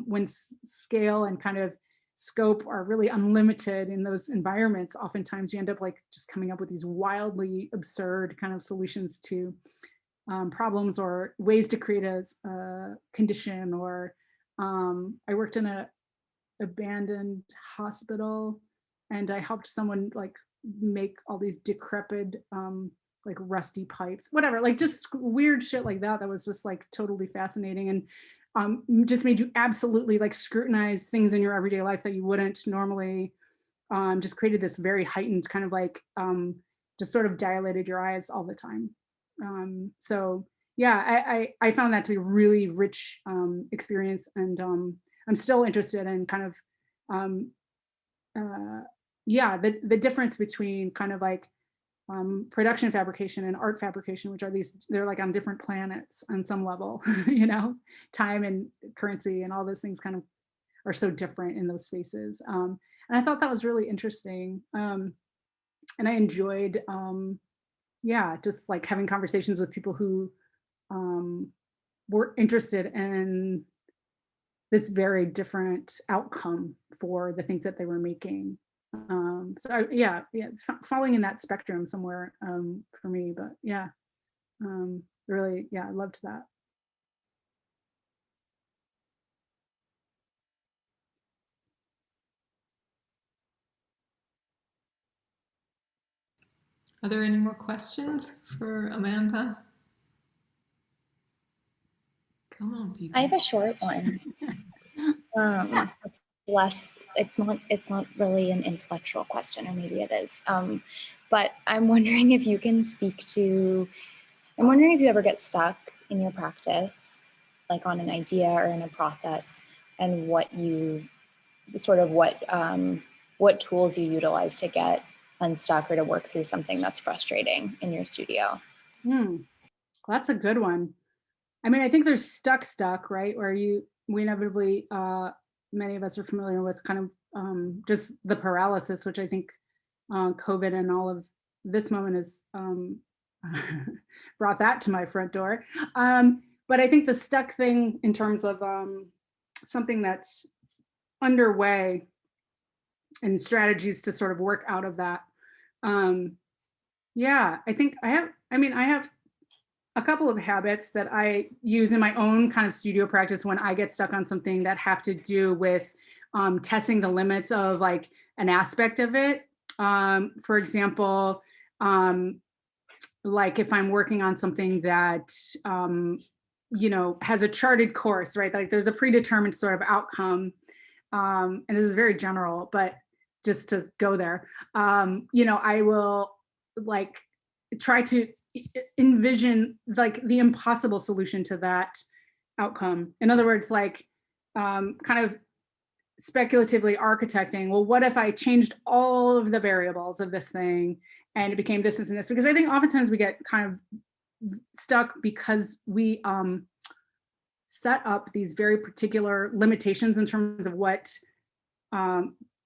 C: when scale and kind of scope are really unlimited in those environments, oftentimes you end up like just coming up with these wildly absurd kind of solutions to problems, or ways to create a condition. Or I worked in a abandoned hospital, and I helped someone like make all these decrepit like rusty pipes, whatever, like just weird shit like that was just like totally fascinating, and just made you absolutely like scrutinize things in your everyday life that you wouldn't normally. Just created this very heightened kind of like just sort of dilated your eyes all the time. So yeah, I found that to be a really rich experience, and I'm still interested in kind of yeah, the difference between kind of like production fabrication and art fabrication, which are they're like on different planets on some level, you know, time and currency and all those things kind of are so different in those spaces. And I thought that was really interesting. And I enjoyed, yeah, just like having conversations with people who were interested in this very different outcome for the things that they were making. So yeah, falling in that spectrum somewhere for me, but yeah, really, yeah, I loved that.
A: Are there any more questions for Amanda? Come on, people.
F: I have a short one. It's less. It's not really an intellectual question, or maybe it is. But I'm wondering if you can speak to. I'm wondering if you ever get stuck in your practice, like on an idea or in a process, and what tools you utilize to get unstuck or to work through something that's frustrating in your studio.
C: That's a good one. I mean, I think there's stuck, right? Where we inevitably, many of us are familiar with kind of just the paralysis, which I think COVID and all of this moment has brought that to my front door. But I think the stuck thing in terms of something that's underway and strategies to sort of work out of that Yeah, I think I have a couple of habits that I use in my own kind of studio practice when I get stuck on something that have to do with testing the limits of like an aspect of it. For example, like if I'm working on something that, has a charted course, right? Like there's a predetermined sort of outcome. And this is very general, but just to go there, I will like try to envision like the impossible solution to that outcome. In other words, like kind of speculatively architecting, well, what if I changed all of the variables of this thing and it became this, and this? Because I think oftentimes we get kind of stuck because we set up these very particular limitations in terms of what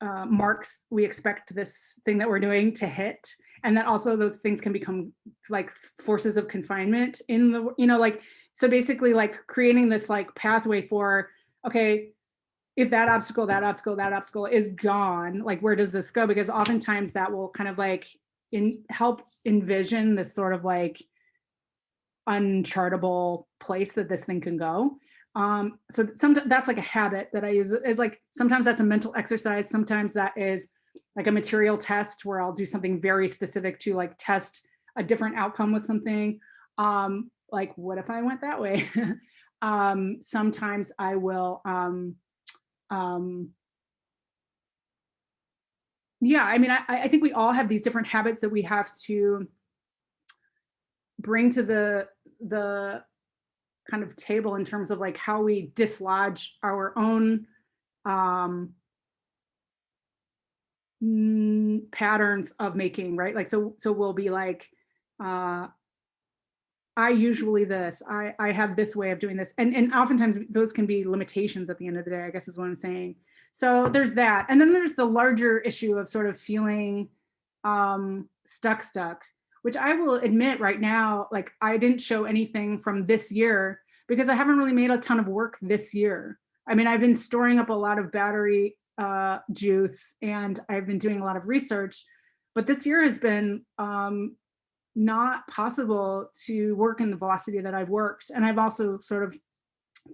C: marks we expect this thing that we're doing to hit. And then also those things can become like forces of confinement in the, like, so basically like creating this like pathway for, okay, if that obstacle is gone, like where does this go? Because oftentimes that will kind of like help envision this sort of like unchartable place that this thing can go. So sometimes that's like a habit that I use. Is like sometimes that's a mental exercise. Sometimes that is like a material test where I'll do something very specific to like test a different outcome with something. Like what if I went that way? Sometimes I will. Yeah, I mean, I think we all have these different habits that we have to bring to the kind of table in terms of like how we dislodge our own patterns of making, right? Like, so we'll be like, I usually this, I have this way of doing this. And oftentimes those can be limitations at the end of the day, I guess is what I'm saying. So there's that. And then there's the larger issue of sort of feeling stuck, which I will admit right now, like I didn't show anything from this year because I haven't really made a ton of work this year. I mean, I've been storing up a lot of battery juice and I've been doing a lot of research, but this year has been not possible to work in the velocity that I've worked. And I've also sort of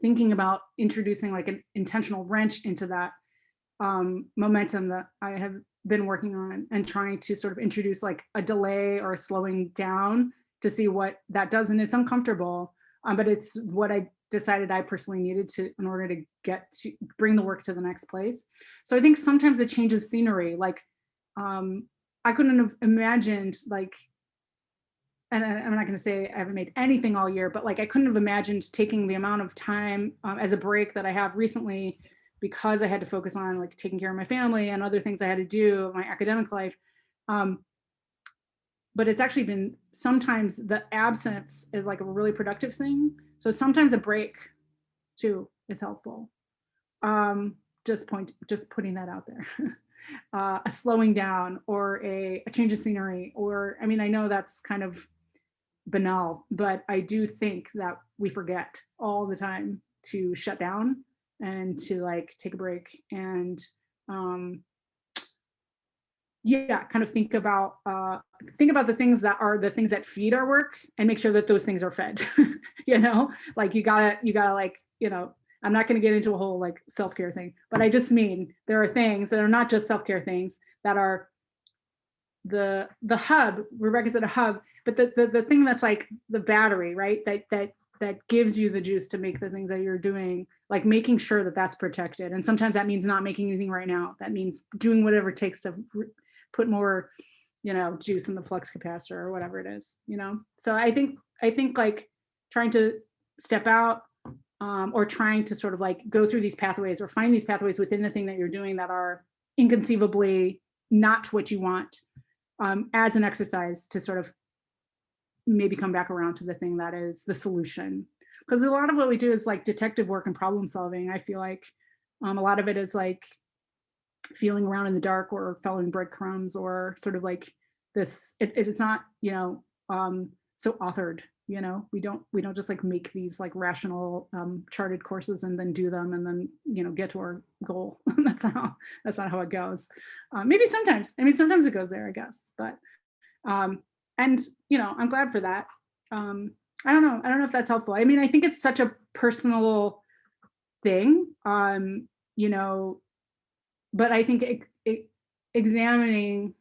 C: thinking about introducing like an intentional wrench into that momentum that I have been working on and trying to sort of introduce like a delay or a slowing down to see what that does. And it's uncomfortable, but it's what I decided I personally needed to in order to get to bring the work to the next place. So I think sometimes it changes scenery. Like I couldn't have imagined like, and I'm not going to say I haven't made anything all year, but like I couldn't have imagined taking the amount of time as a break that I have recently because I had to focus on like taking care of my family and other things I had to do in my academic life. But it's actually been sometimes the absence is like a really productive thing. So sometimes a break too is helpful. Just putting that out there. A slowing down or a change of scenery, or I mean, I know that's kind of banal, but I do think that we forget all the time to shut down and to like take a break and yeah, kind of think about the things that are the things that feed our work and make sure that those things are fed. Like you gotta like, I'm not going to get into a whole like self-care thing, but I just mean there are things that are not just self-care things that are the hub. Rebecca's at a hub, but the thing that's like the battery, right? That gives you the juice to make the things that you're doing, like making sure that that's protected. And sometimes that means not making anything right now. That means doing whatever it takes to put more, juice in the flux capacitor or whatever it is, So I think like trying to step out or trying to sort of like go through these pathways or find these pathways within the thing that you're doing that are inconceivably not what you want, as an exercise to sort of maybe come back around to the thing that is the solution. Because a lot of what we do is like detective work and problem solving. I feel like a lot of it is like feeling around in the dark or following breadcrumbs or sort of like this, it's not, so authored You know, we don't just like make these like rational charted courses and then do them and then, you know, get to our goal. That's not how it goes. Maybe sometimes, I mean, sometimes it goes there, I guess, but and you know, I'm glad for that. I don't know if that's helpful. I mean, I think it's such a personal thing, you know, but I think examining,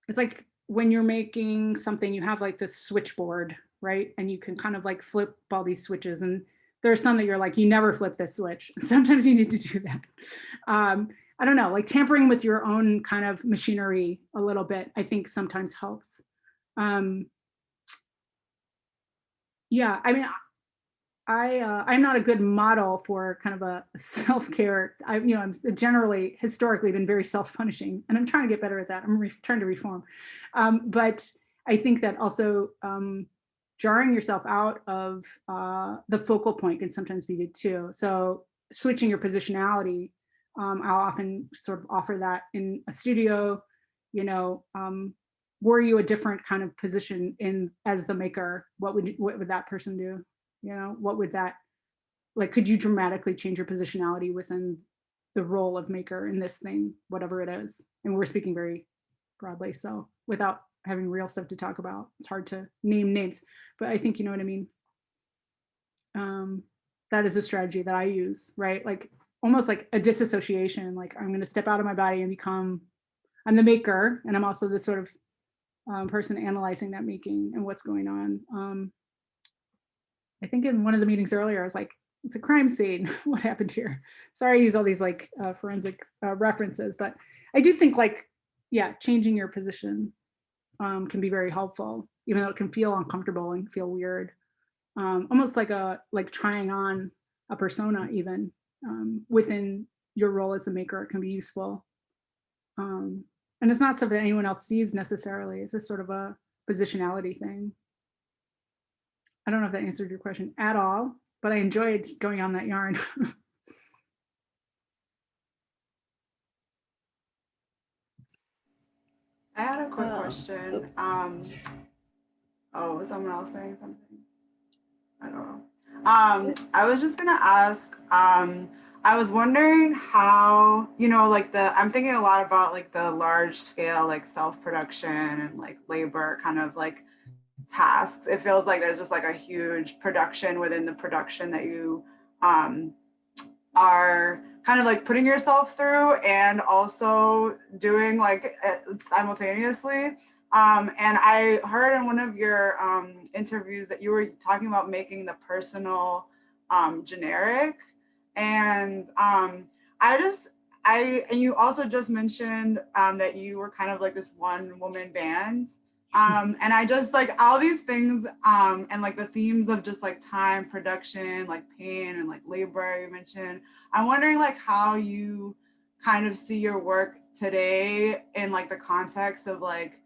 C: it's like when you're making something, you have like this switchboard, right? And you can kind of like flip all these switches, and there's some that you're like, you never flip this switch. Sometimes you need to do that. I don't know, like tampering with your own kind of machinery a little bit, I think sometimes helps. Yeah, I mean, I'm not a good model for kind of a self-care. You know, I'm generally historically been very self-punishing, and I'm trying to get better at that. I'm trying to reform. But I think that also jarring yourself out of the focal point can sometimes be good too. So switching your positionality, I'll often sort of offer that in a studio. You know, were you a different kind of position in as the maker? What would that person do? You know, what would that, like, could you dramatically change your positionality within the role of maker in this thing, whatever it is? And we're speaking very broadly, so without having real stuff to talk about, it's hard to name names, but I think you know what I mean. That is a strategy that I use, right? Like almost like a disassociation, like I'm going to step out of my body and become, I'm the maker, and I'm also the sort of person analyzing that making and what's going on. I think in one of the meetings earlier, I was like, it's a crime scene. What happened here? Sorry, I use all these like forensic references, but I do think like, yeah, changing your position can be very helpful, even though it can feel uncomfortable and feel weird. Almost like trying on a persona even within your role as the maker, it can be useful. And it's not something anyone else sees necessarily. It's just sort of a positionality thing. I don't know if that answered your question at all, but I enjoyed going on that yarn.
G: I had a quick question. Was someone else saying something? I don't know. I was just gonna ask, I was wondering how, you know, like I'm thinking a lot about like the large scale, like self-production and like labor kind of like tasks. It feels like there's just like a huge production within the production that you are kind of like putting yourself through and also doing like simultaneously. And I heard in one of your interviews that you were talking about making the personal generic. And and you also just mentioned that you were kind of like this one woman band. And I just like all these things and like the themes of just like time, production, like pain and like labor you mentioned. I'm wondering like how you kind of see your work today in like the context of like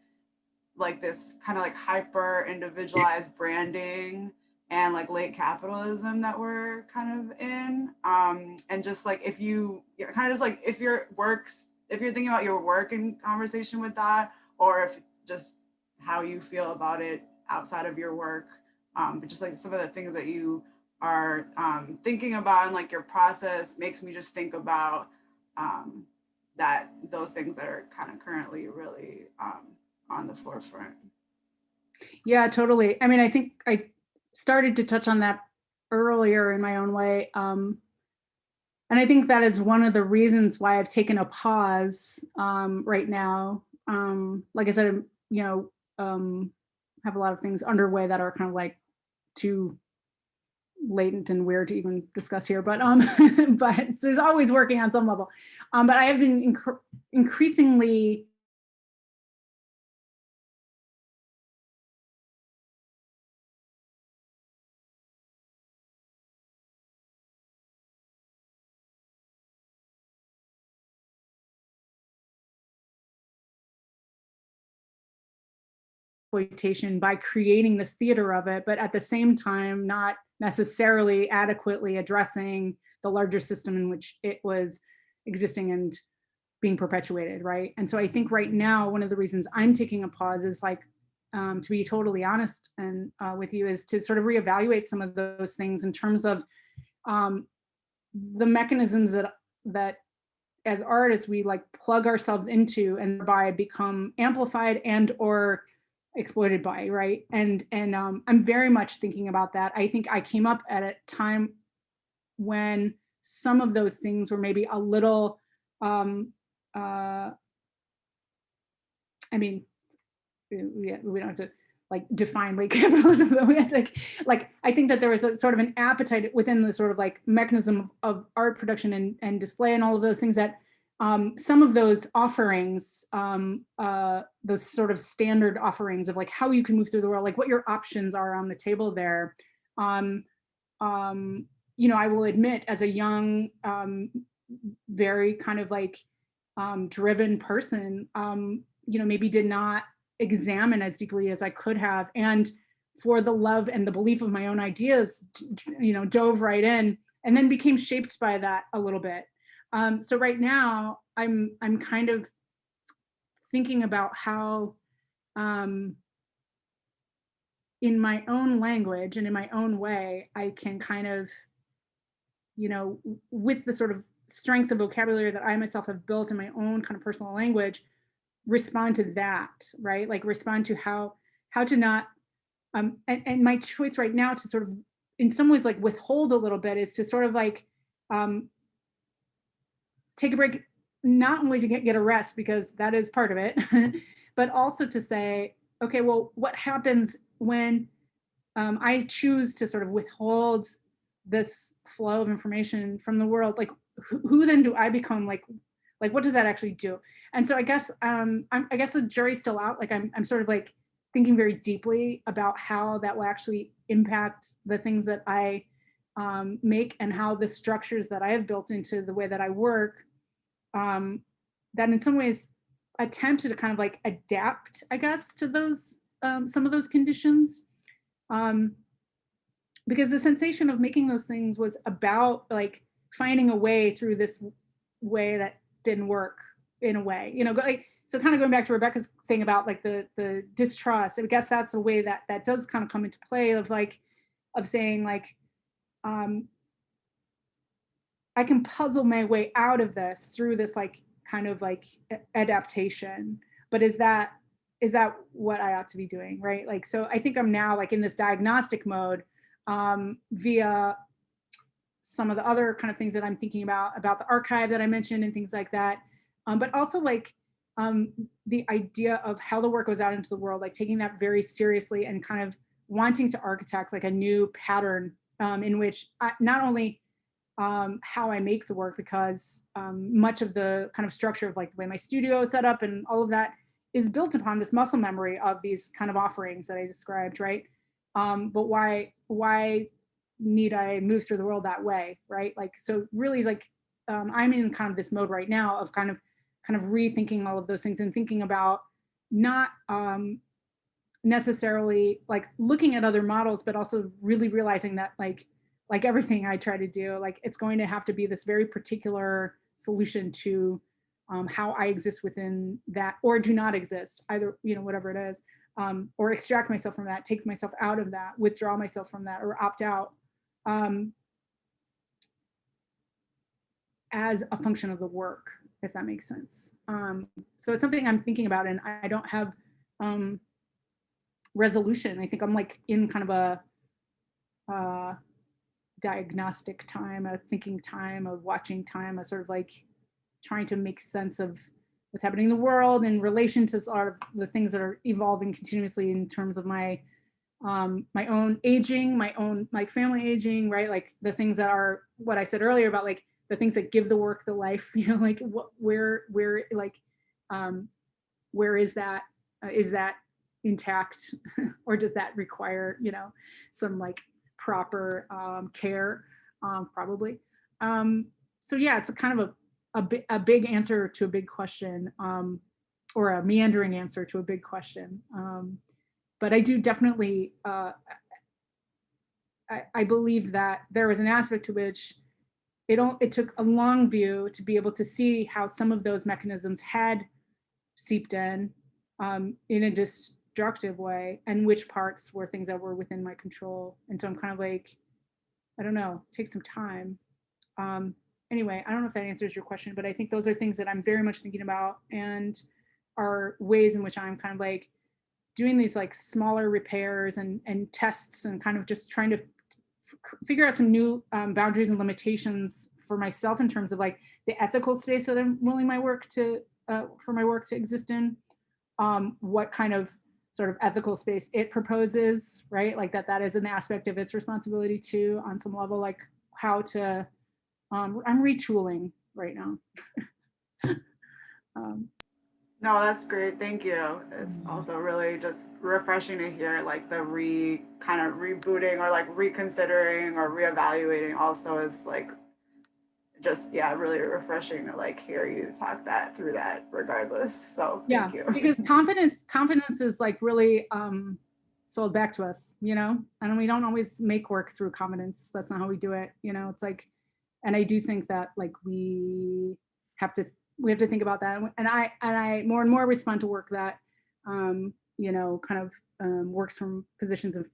G: this kind of like hyper individualized branding and like late capitalism that we're kind of in. And just like if you kind of just like if you're thinking about your work in conversation with that, or if just how you feel about it outside of your work, but just like some of the things that you are thinking about and like your process makes me just think about those things that are kind of currently really on the forefront.
C: Yeah, totally. I mean, I think I started to touch on that earlier in my own way. And I think that is one of the reasons why I've taken a pause right now. Like I said, you know, have a lot of things underway that are kind of like too latent and weird to even discuss here, but but so there's always working on some level. But I have been increasingly exploitation by creating this theater of it, but at the same time not necessarily adequately addressing the larger system in which it was existing and being perpetuated, right? And so I think right now, one of the reasons I'm taking a pause is like, to be totally honest and with you, is to sort of reevaluate some of those things in terms of the mechanisms that as artists we like plug ourselves into and thereby become amplified and or exploited by, right? And I'm very much thinking about that. I think I came up at a time when some of those things were maybe a little I mean, we don't have to like define late capitalism, but we have to like I think that there was a sort of an appetite within the sort of like mechanism of art production and display and all of those things that some of those offerings, those sort of standard offerings of like how you can move through the world, like what your options are on the table there. You know, I will admit, as a young, very kind of like driven person, you know, maybe did not examine as deeply as I could have, and for the love and the belief of my own ideas, you know, dove right in and then became shaped by that a little bit. So right now I'm kind of thinking about how in my own language and in my own way, I can kind of, you know, with the sort of strengths of vocabulary that I myself have built in my own kind of personal language, respond to that, right? Like respond to how to not, and my choice right now to sort of, in some ways, like withhold a little bit is to sort of like take a break, not only to get a rest, because that is part of it, but also to say, okay, well, what happens when I choose to sort of withhold this flow of information from the world? Like, who then do I become? Like what does that actually do? And so I guess I guess the jury's still out. Like I'm sort of like thinking very deeply about how that will actually impact the things that I make and how the structures that I have built into the way that I work, that in some ways attempt to kind of like adapt, I guess, to those some of those conditions. Because the sensation of making those things was about like finding a way through this way that didn't work in a way, you know, like, so kind of going back to Rebecca's thing about like the distrust, I guess that's a way that does kind of come into play of like, of saying like, I can puzzle my way out of this through this like kind of like adaptation, but is that what I ought to be doing, right? Like, so I think I'm now like in this diagnostic mode via some of the other kind of things that I'm thinking about the archive that I mentioned and things like that. But also like the idea of how the work goes out into the world, like taking that very seriously and kind of wanting to architect like a new pattern in which not only how I make the work, because much of the kind of structure of like the way my studio is set up and all of that is built upon this muscle memory of these kind of offerings that I described, right? But why need I move through the world that way, right? Like, so really like I'm in kind of this mode right now of kind of rethinking all of those things and thinking about not necessarily like looking at other models, but also really realizing that like everything I try to do, like it's going to have to be this very particular solution to how I exist within that, or do not exist, either, you know, whatever it is, or extract myself from that, take myself out of that, withdraw myself from that, or opt out as a function of the work, if that makes sense. So it's something I'm thinking about, and I don't have resolution. I think I'm like in kind of a diagnostic time, a thinking time, a watching time, a sort of like trying to make sense of what's happening in the world in relation to sort of the things that are evolving continuously in terms of my my own aging, my own like family aging, right? Like the things that are what I said earlier about like the things that give the work the life, you know, like where like where is that intact or does that require, you know, some like proper care, probably. So yeah, it's a kind of a big answer to a big question, or a meandering answer to a big question. But I do definitely, I believe that there was an aspect to which it took a long view to be able to see how some of those mechanisms had seeped in a constructive way, and which parts were things that were within my control. And so I'm kind of like, I don't know, take some time. Anyway, I don't know if that answers your question, but I think those are things that I'm very much thinking about, and are ways in which I'm kind of like doing these like smaller repairs and tests, and kind of just trying to figure out some new boundaries and limitations for myself in terms of like the ethical space that I'm willing my work to for my work to exist in. What kind of sort of ethical space it proposes, right? Like that is an aspect of its responsibility too, on some level, like how to, I'm retooling right now.
G: No, that's great. Thank you. It's also really just refreshing to hear like the kind of rebooting or like reconsidering or reevaluating also is like just, yeah, really refreshing to like hear you talk that through that regardless. So thank you.
C: Because confidence is like really sold back to us, you know, and we don't always make work through confidence. That's not how we do it. You know, it's like, and I do think that like we have to think about that. And I more and more respond to work that, you know, kind of works from positions of,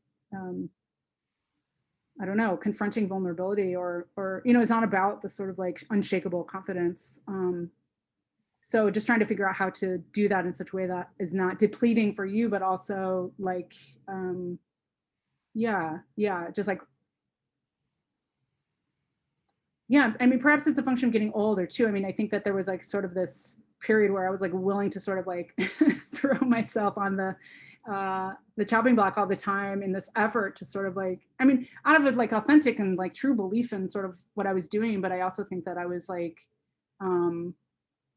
C: I don't know, confronting vulnerability, or, you know, it's not about the sort of like unshakable confidence. So just trying to figure out how to do that in such a way that is not depleting for you, but also like, just like, yeah, I mean, perhaps it's a function of getting older too. I mean, I think that there was like sort of this period where I was like willing to sort of like throw myself on the chopping block all the time in this effort to sort of like, I mean, out of it like authentic and like true belief in sort of what I was doing, but I also think that I was like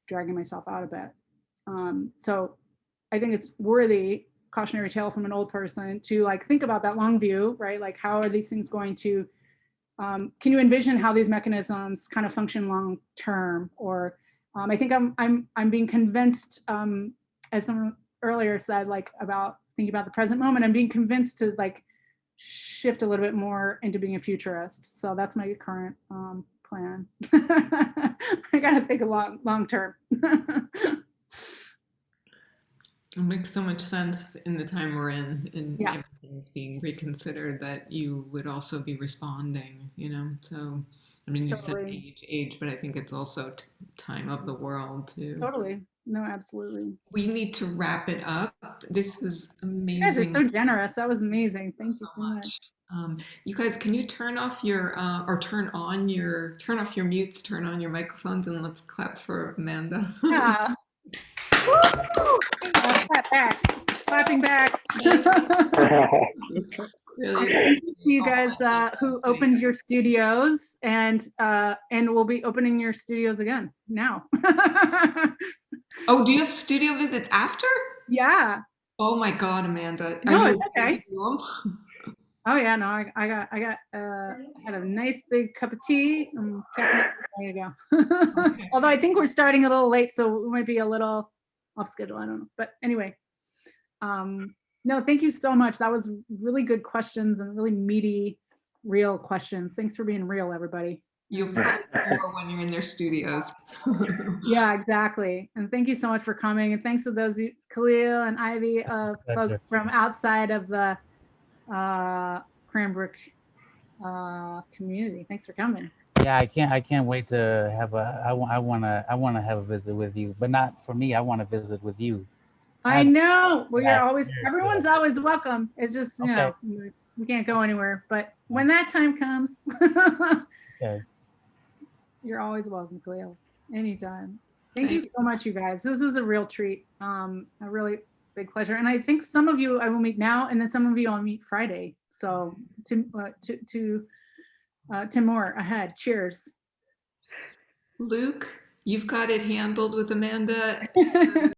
C: dragging myself out a bit. So I think it's worthy, cautionary tale from an old person, to like think about that long view, right? Like how are these things going to, can you envision how these mechanisms kind of function long term? Or I think I'm being convinced, as someone earlier said, like about thinking about the present moment, I'm being convinced to like shift a little bit more into being a futurist. So that's my current plan. I gotta think a long term.
A: It makes so much sense in the time we're in, and
C: Yeah.
A: everything's being reconsidered, that you would also be responding, you know? So, I mean, you
C: Totally.
A: said age, but I think it's also time of the world too.
C: Totally. No, absolutely.
A: We need to wrap it up. This was
C: You guys are
A: amazing.
C: so generous. That was amazing. Thank you so much.
A: You guys, can you turn off your or turn off your mutes, turn on your microphones, and let's clap for Amanda.
C: Yeah. Clap back. Clapping back.
A: Really,
C: Thank you to you guys who opened your studios, and we'll be opening your studios again now.
A: Oh, do you have studio visits after?
C: Yeah.
A: Oh my God, Amanda. Are
C: No,
A: you
C: it's okay.
A: to do them?
C: Oh yeah, no, I had a nice big cup of tea. I'm ready to go.
A: Okay.
C: Although I think we're starting a little late, so we might be a little off schedule. I don't know. But anyway, no, thank you so much. That was really good questions and really meaty, real questions. Thanks for being real, everybody.
A: You'll probably more when you're in their studios.
C: Yeah, exactly. And thank you so much for coming. And thanks to those, Khalil and Ivy, folks from outside of the Cranbrook community. Thanks for coming.
H: Yeah, I can't wait to have I want to have a visit with you, but not for me. I want to visit with you.
C: I know. Well,
H: Yeah,
C: everyone's always welcome. It's just, you know, we can't go anywhere, but when that time comes,
H: Okay.
C: you're always welcome, Khalil. Anytime. Thank you so much, you guys. This was a real treat. A really big pleasure. And I think some of you I will meet now, and then some of you I'll meet Friday. So to more ahead. Cheers.
A: Luke, you've got it handled with Amanda.